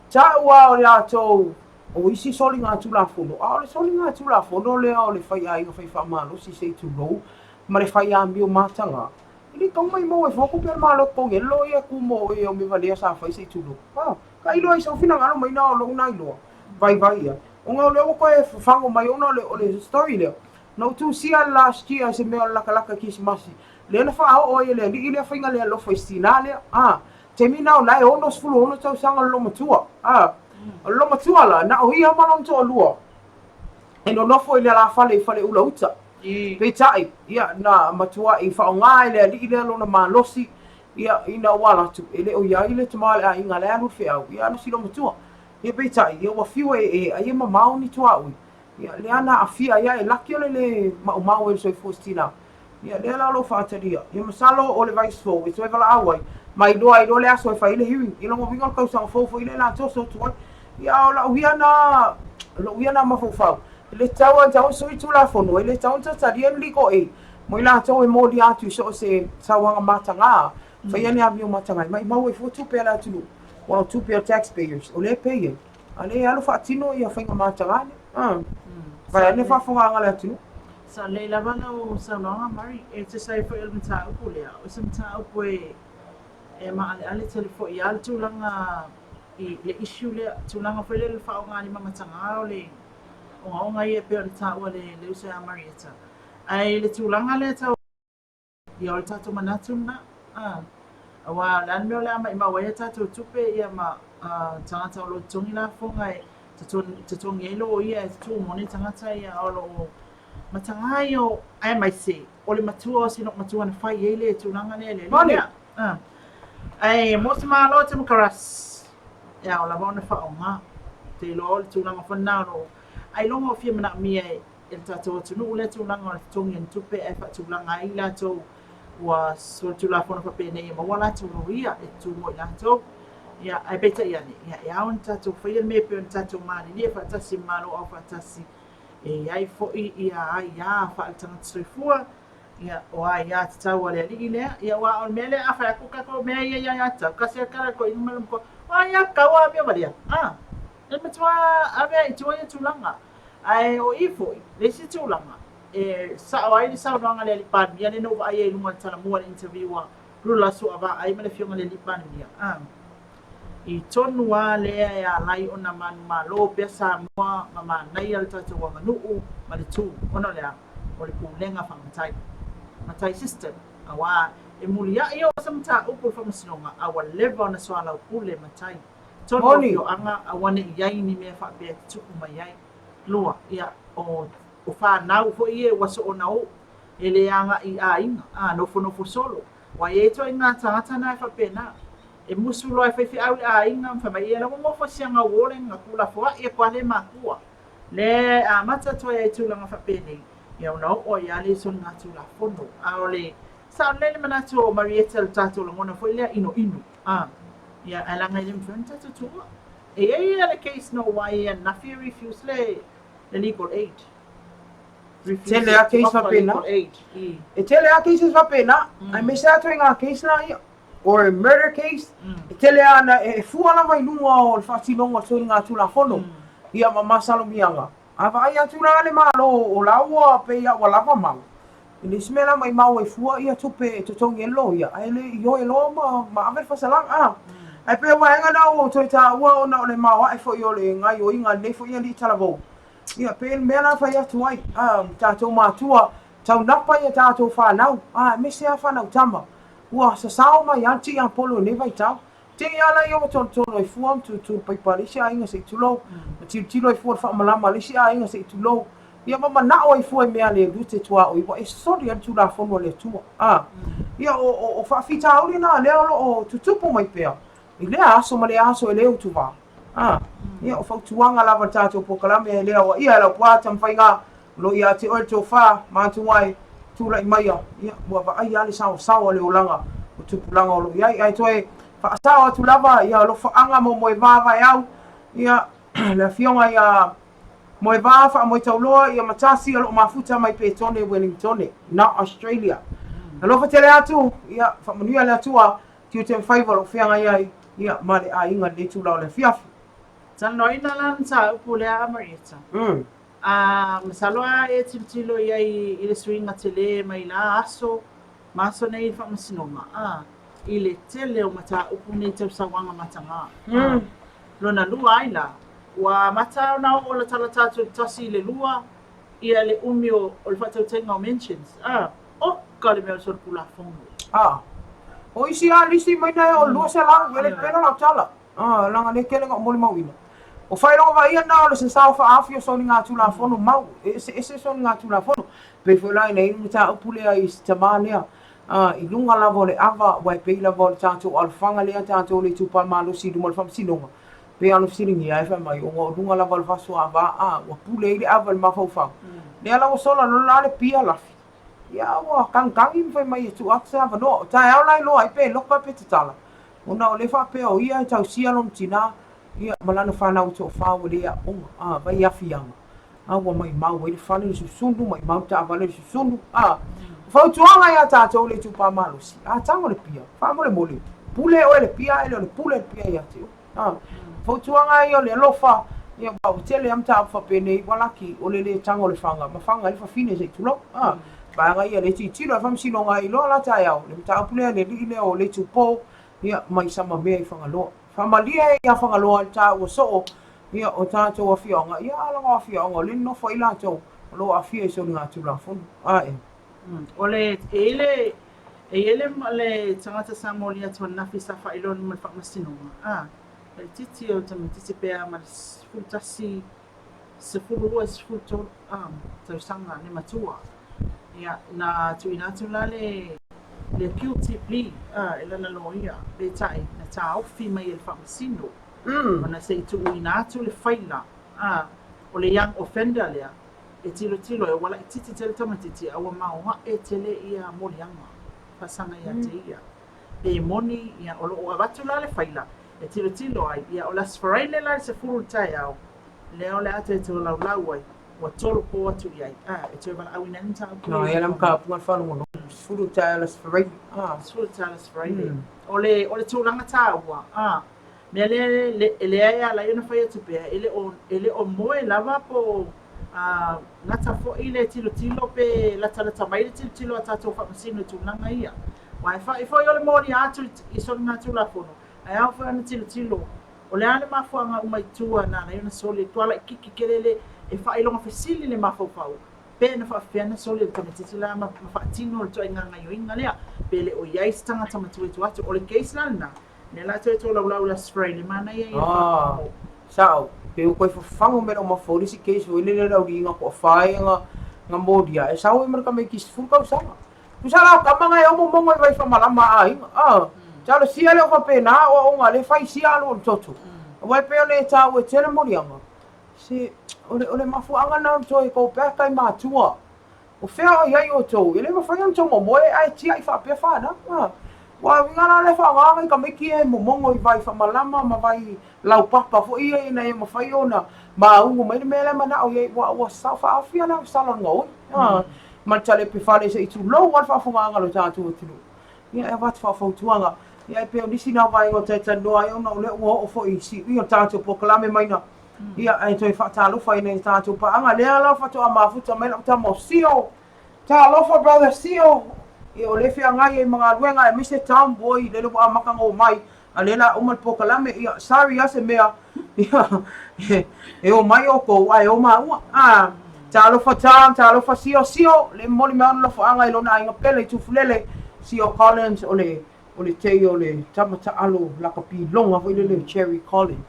cha wa o la to o isi sori nga tu la fono o le sori nga tu la fono le o le fai ai fai fa malo si sei tu lo ma le fai ambi o matanga ili tong mai mo e foku per malo ko nge lo ia ku mo e o me valia sa fai sei tu lo ka ilo I so fina ngalo mai na o lo na ilo vai ia o nga le o ko e fango mai ona le story le no tu sia last year se me la kala kismasi le na fa o ile ile fa ngale lo foi sinale te mi na la o no sfulu ono tau sanga lo matua lo matua la na o ia malon to lua e no foi ile la fale ula uta pe tai ia na matua I fa nga ile lo na malosi ia ina wala tu ile o ia ile te mal a inga le anu fe au ia no silo matua ia pe tai ia wa fiu ai ma mauni tu au ia le ana afia ia e laki ole le mau e so fostina ia le la lo fataria ia masalo o le vice fo e so e vala awai mai do ai do le aso e fa ile hiwi ilo mo vinga ka sa fo ile la to so tu ia la uiana ma fo fa le tawa so itu la fo no le tawa ta dia liko e mo ila to e mo dia tu so se tawa matanga fa ia ne avio matanga mai mau e fo tu pela tu wa tu pe taxpayers o le pay ale alo fatino ia fa matanga vai ne fa fonga ngala tu sa le la bana o sa no mari e te sai fo el mta o le o se mta o poe e ma ale telefo ia tu langa I le issue le tu langa fo le fa nga ni mama tanga o le o nga ia pe o ta o le usa Marieta ai le tu langa le ta ia o tatu manatu na wa lan me la mai ma wa tatu tupe ia ma tanga lo tungi la fo nga te tongi elo ia tu moni tangata ia o lo matanga yo ai mai se o le matua o sino matua na fai ele tu langa le ai mosma lo te mkaras ia o la bona fa onga te lo tu langa fa na lo ai longo fi mana mi e tato tu no le tu langa tongi tupe e fa tu langa ai la to wa so tu la fona fa pene ma wala tu no ia e tu mo la to ia ai beta ia ni ia on tato fa ia me pe on tato mani ni fa tasi malo o fa tasi e ai fo'i ia fa'alitanga soifua ia o ia te tau ale ali lea ia wa o mele a fa ko ka ko me ia ta kasi ka ko in mal ko ia ka wa me valia e matua ave tu ia tulanga ai o ifo le si tulanga e sa ai ni sa no ngale li pan ia ne no ai lu tala mo interview wa rula su ava ai mele fionga le li pan ia I tonu a lea e a lai o na manu malo pia sa mua ma manai al tatu wa manuu ma le tū ono lea o le pūlenga whamatai matai system a wā e muli a i o sa mata upu whamasinonga a wa lewa o na soala o pule matai tonu o fio anga a wane iai ni mea whapea tuku mai ai lua ia o whanau fo i e waso o na o e le anga I a inga nofo solo wa e to inga tangata na e whapea na e musu loa whaiwhi au a inga whamai e la mo whasianga wole nga kula fua e kwa le makua le a mata toa e tūlanga whapene ia una o ia le son ngā tūla whono a o le sa o lele manatu o Marietta le tātou la ngona fo lea ino ia a langa i le mwhuen tātou tua e ia le case no wai e nafi refuse le legal aid tele a case whapena e tele a case whapena ai me sa toi ngā case na ia or a murder case e tele ana e fuala vai lunga o le whatilonga tō ngā tūla whono ia ma masalo mianga ava ai atūra le malo o laua pe ia wa lava mau i le smela mai mau e fua ia tupe to tongi e lo ia ai le io e lo ma ave fasalang ai pe wa nga na o toi ta ua o na o le mau ai fo io le ngai o inga ne fo ia li talavo ia pe mena fa ia tuai tatou matua tau napa ia tatou whanau me se a whanau tama ua sa sao mai anti a polo ne vai tau te ala yo to no fuam tu pai parisi a inga se tulo ti lo fu fa malama lisi a inga se tulo ia mama na o fu me ale lu te tua o i sorry an tu la fono le tua ia o fa fita o na le o tutupu mai pe i le aso ma le aso le tu va ia o fa tuanga lava tato po kalame le o ia la puata mfainga lo ia te o to fa ma tu wai tu la mai ia wa va ai ale sao le olanga o tupu langa o lo ia ai toi fa sao tu lava ia lo fa anga mo vava au ia la fionga ia mo vava fa mo tauloa ia matasi lo mafuta mai pe tone Wellington na Australia lo fa tele atu ia fa manuia le atua ti te faiva lo fianga ia male a inga le tu la le fiafu tano ina lan sa upule a Marietta masaloa e tilo ia I le swinga tele mai la aso maso nei fa masinoma I le tele o mata upu nei tau sawanga matanga. Lona lua aila, wa mata na o la tala tatu tasi le lua, ia le umi o le whatau tenga o mentions. O ka le mea sor pula fongo. O isi a lisi mai nai o lua se lang, wele pena la tala. Langa ne kele ngā moli mawina. O whaironga wa ia na o le se sao wha awhio soni ngā tūla fono mau, ese soni ngā tūla fono. Pei wholai nei mata upu lea I tamanea. I lunga lava le ava wai pei lava le tātou alwhanga lea tātou le tūpa malo sidu mo le whamsinonga. Pei alo siringi ai wha mai o lunga lava le waso ava wa pule I le ava le mawhauwhau. Le ala o sola no la le pia lafi. Ia wa kangangi mwhai mai e tu aksa ava no. Tai au lai loa I pei loka pe te tala. Ona o le wha pea o ia tau sialom tina. Ia malana whanau to whaua lea onga. Vai afianga. Awa mai mau e le whane le susunu mai mau ta avale le susunu. Fau tuanga ia tātou le tupa malusi. Tango le pia. Whamo le mole. Pule o le pia ele o le pule le pia ia teo. Fau tuanga ia le alofa. Ia wau tele am ta whapene walaki o le tango le whanga. Ma whanga le whawhine se tulo. Paanga ia le titilo a whamsinonga I loa la tai au. Le mta apule le rile o le tupo. Ia mai sama mea I whangaloa. Whamalia ia whangaloa le tā ua soo. Ia o tātou a whionga. Ia alanga a whionga. Le nofo I lātou. Loa a whia I soni ngā tūla whunu. Ole ele le tangata sa moli atu nafi sa fa ilon mo fa masinonga le titi o tama titi pea ma fultasi se fulu es fulto tau sanga ne matua ia na tu ina tu la le guilty plea ela na loia le tai na ta ofi mai el fa masino mana se tu ina tu le faila o le young offender le e tilo e wala titi tele tamatiti awa maunga e tele ia molianga pasanga ia te ia e moni ia o lo abatu la le faila e tilo ai ia o las faraile la se furu tai au leo le ate te lau ai ua tolu po atu iai e toe valaauina ni taupu No, ia lam ka punga whanau no. Furu talas for Sulu talas Friday. Ole tūlanga tāua. Mea le aia la iona whai atu pēr, ele o moe lava po ngata fo i le tilo pe lata mai le tilo a tātou whamasino tūlanga ia. Wai whai i ole mōri atu i soni ngā tūla fono. Ai au whai ana tilo. Ole ale mafuanga umai tua na la iona soli tuala i kiki kelele e whai longa whesili le mafau. Pena whaafeana soli le tamatiti la ma whaatino le toi nganga yoinga lea. Pele o iais tangata matuetu atu o le case lana. Ne la toi tō lau la spray le mana ia ia. Sao, pe o koe whawhango mera o mafolisi case o ilele rau ringa ko whae nga modia. E sao e maraka mei kisi furukau sanga. Kusala kamanga e omo mongo e vai whamalama a inga. Talo sia leo whapena o ngā le whai sia alo o totu. Wai peo le tāu e tele morianga. Se, ole mafuanga na toi ko pēkai mātua. O whea o iai o tau, ele mawhai am tau momoe ai tia i whapea whana. Wa wingana le whanganga i ka meki e momongo i vai whamalama ma vai lau papa fo ia i na e mawhai o na maungo mai mele mana o iai wa sa whaafia na salon ngau. Ma tale pe whare se i tu lau wan whaafunganga lo tātua tinu. Ia e wat whaafautuanga. Ia e peo nisi na vai o te tanoa i ona o le ua o fo i si i o tātua pokalame mai na. Ia e toi whaatalofa i nei tātou paanga. Lea lau whatoa mafuta mai lau tamo sio. Talofa brother sio. I o le whia ngai e mga ruenga e Mr. Town Boy. Lele wa makanga o mai. A lela uman pokalame. Ia sorry ase mea. Ia e o mai o ko. Ai o maua. Talofa town, talofa sio. Le moli mea ono lofa anga i lona inga pele i tufulele. Sio Collins o le tei o le tamata alo laka pi longa. Fo le Cherry Collins.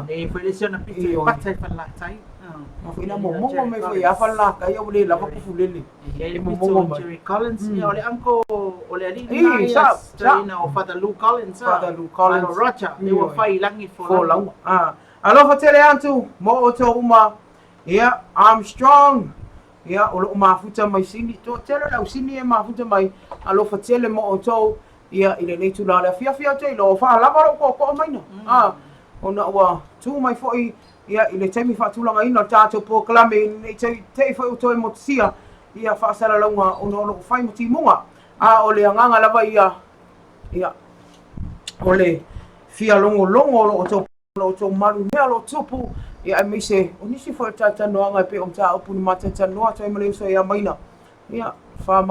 E foi le siona piti patai whalatai. Ma fo ina momongo me fo ia whalaka ia o le lava pufulele. E momongo mai. Jerry Collins, ia o le anko o le alini nai Strina o Father Lou Collins. Father Lou Collins. Father Roger, e wa whai langi Fo lau. Alofa tele antu, mo o tō uma. Ia, Armstrong. Ia, o lo mafuta mai sini. Tō tele lau sini e mafuta mai. Alofa tele mo o tō. Ia, ile nei tu la fia te ilo. Wha lava ro ko maina. Ona ua tu mai foi ia i le taimi whaatulanga ina tātou pokalame nei tei whai utoe mo tisia ia whaasara launga ono whai mo timunga o le anganga lava ia o le fia longo o tō maru mea lo tupu ia me se o nisi whai tātanoanga pe o mta upu ni mātātanoa toi maleu so ia maina ia wha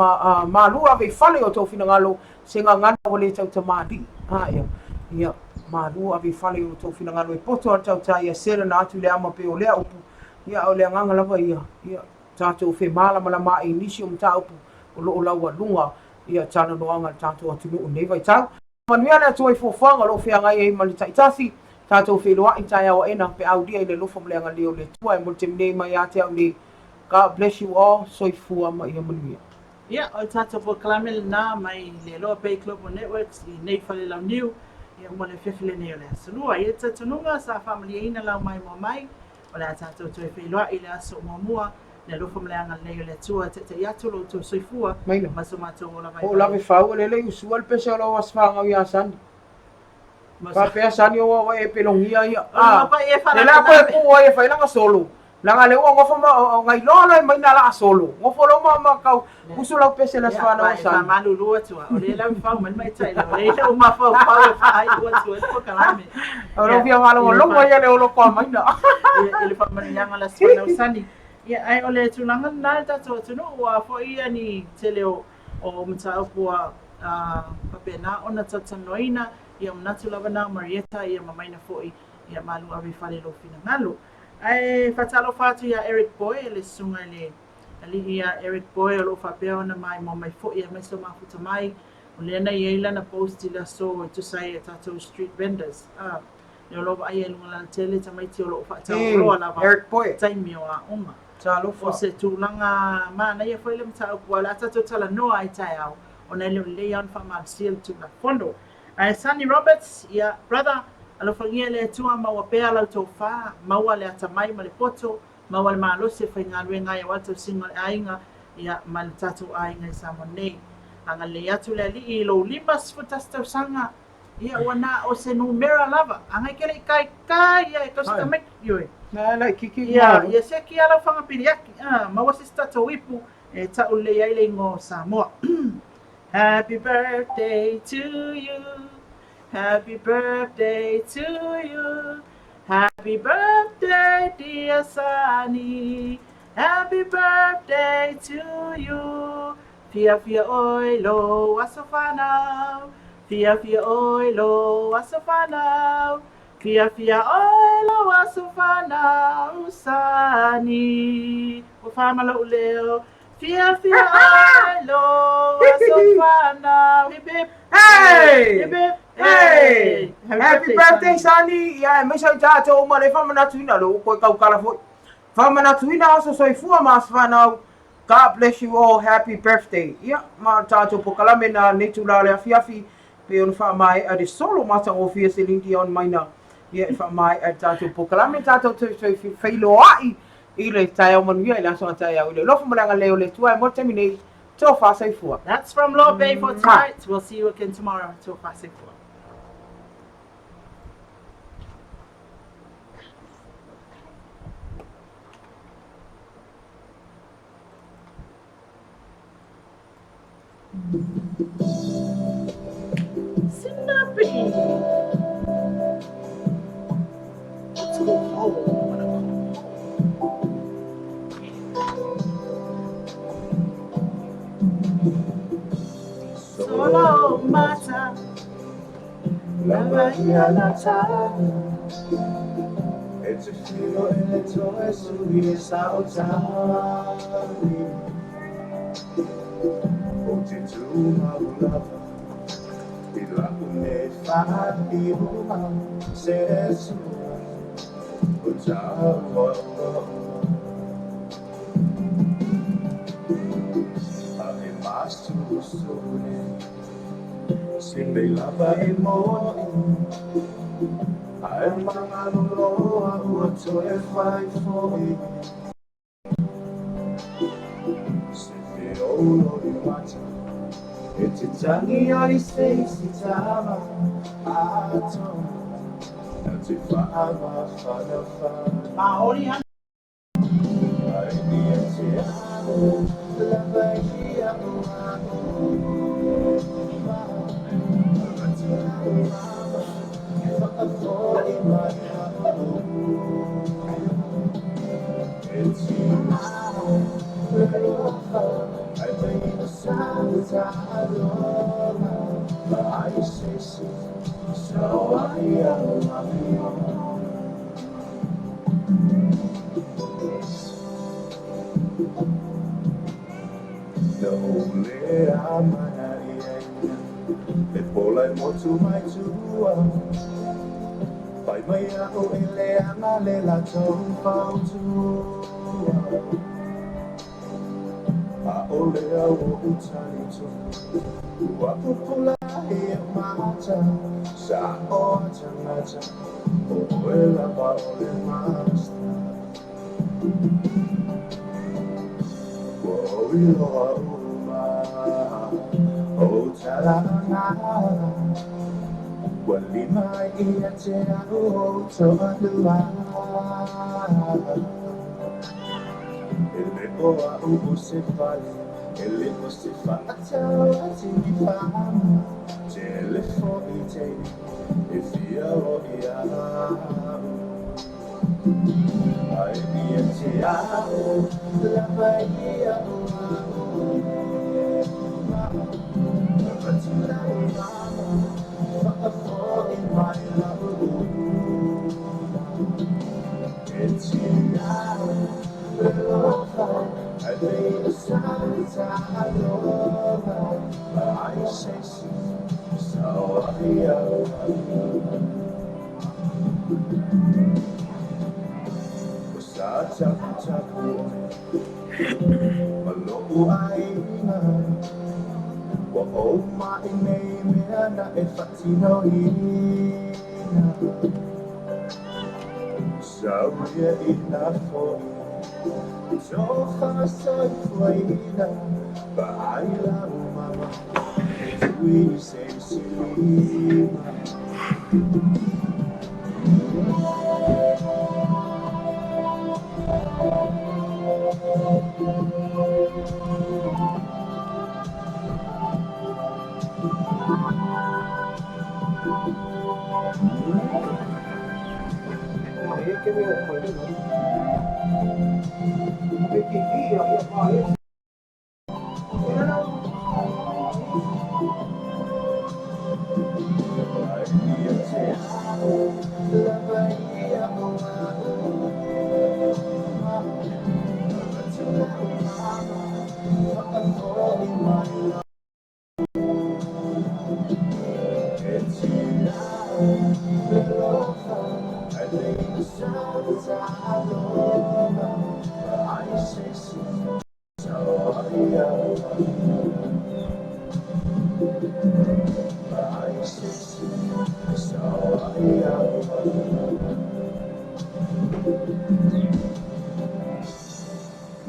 malua vei whale o tō whinangalo se ngā ngana o le tau tamadi ia Maru avi fale o tō whinangano e poto a tau tai a sera na atu le ama pe o lea upu. Ia o lea nganga lava ia tātou whi mālamala mā i nisi o mta upu o loo laua lunga. Ia tāna noanga tātou atunu o nevai tau. Manuia lea tuai fōwhanga lo whia ngai e mali taitasi. Tātou whi loa i tai awa ena pe au dia i le lofa mleanga leo le tua e molte mnei mai a te au le God bless you all. Soifua ma ia manuia. Ia o tātou pokalame na mai le Loa Bay Global Networks i nei whale lau niu. Ia mo le fefile nei o le asanua. Ia tatununga sa whamalia ina lau mai mo mai. O le a tātou toi wheloa i le aso mua. Le lofa mleanga nei o le tua te iatu lo tō soifua. Maina. Maso mātou o la vai. O lawe whau le le usua le pese o lau aswhanga i a sani. Pa pea sani o wa e pelongia ia. Le la koe pua e whailanga solo. Langa le ua ngofa ma ngai lola e maina la solo. Ngofa lo ma kau usu lau pese la swana o sani. Ia manu lua tua. O le lau whau man mai tai lau. Le lau ma whau e whai ua tua. Ele pokalame. O lo via malo longo ia le olo kwa maina. Ele wha manianga la swana o sani. Ia ai o le tulanga nai tato atunu ua fo ia ni te leo o mta upua papena ona tatanoina. Ia mnatu lava na Marietta ia mamaina foi ia malu avi fale lo fina ngalu. Ai fatalo fatu ia Eric Boy le sunga le ali ia Eric Boy lo fa peo na mai mo mai foi ia mai so mafuta mai o le na ia na post la so to say tato street vendors. Le lo ai e lunga la tele tamai ti lo fa ta lo la va. Eric Boy. Tai mio a uma. Talo O se tulanga mana ia foi le mta upua la tato tala no ai tai au. Ona le leon fa ma seal to la fondo. Sunny Roberts, ia brother, alofangia le tua maua pea lau tau wha, maua le atamai ma le poto, maua le maalose whai ngā ruenga ia watu singa le ainga, ia ma le tatu ainga i Samoa nei. Anga le atu le ali i lo limas futastau sanga, Ia wana o se numera lava. Angai kele kai ia e tosi Ai. kamek yoi. Na lai kiki Ia ia se ki ala whanga piriaki. Ma wasi stata wipu e ta ule aile ngō Samoa. Happy birthday to you. Happy birthday to you. Happy birthday, dear Sunny. Happy birthday to you. Fia fia oilo asofana. Fia fia oilo asofana. Fia fia oilo asofana. Sunny. O whamala uleo. Fia fia oilo asofana. Hip hip. Hey! Hip hip. Hey! Happy birthday, Sunny! Ia, me sa tātou ma le whamanatuina lo, koe kau kala foi. Whamanatuina aso soifua mas whanau. God bless you all, happy birthday. Ia, ma tātou pokalame na netu la le afiafi, pe on whamai a de solo mata o fia se linki on maina. Ia, whamai a tātou pokalame, tātou te whailo ai. I le tai au manuia, i la songa tai au. I le lofu malanga leo le tua, mo te minei, tō whasaifua. That's from Law Bay for tonight. We'll see you again tomorrow. Till 5:04. Snappy. Let's go home. Solo mata. Lava ia na tāna E te whiro e le toe sui e sa o tāni O te tūmau lava I laku ne whāti uma se sua O tāua A e masu sune Sing they lava e moi Ai mga loa ua to e whai foi Se te olo i mata E te tangi ai se si tama Ato Na te whaama whana whana Maori han. Ai ni e te amo Lava i a E polai motu mai tua Pai mai au e le ana le la tau pau tua A o le au o utani tu Ua pupula e mata Sa o atangata O e la pa o le masta Ua o iloa uma O tarana Walima ia te au to alua Ele o au se fale Ele o se fatau ati mi fama Telefo i te E fia o ia Ai ia te au Lava ia o O mai nei mea na e whatino ina Sauria ina foi So whasai fuaina Ba ai la umama we say silly. Que me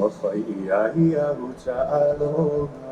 Mafai ia ia uta aloha.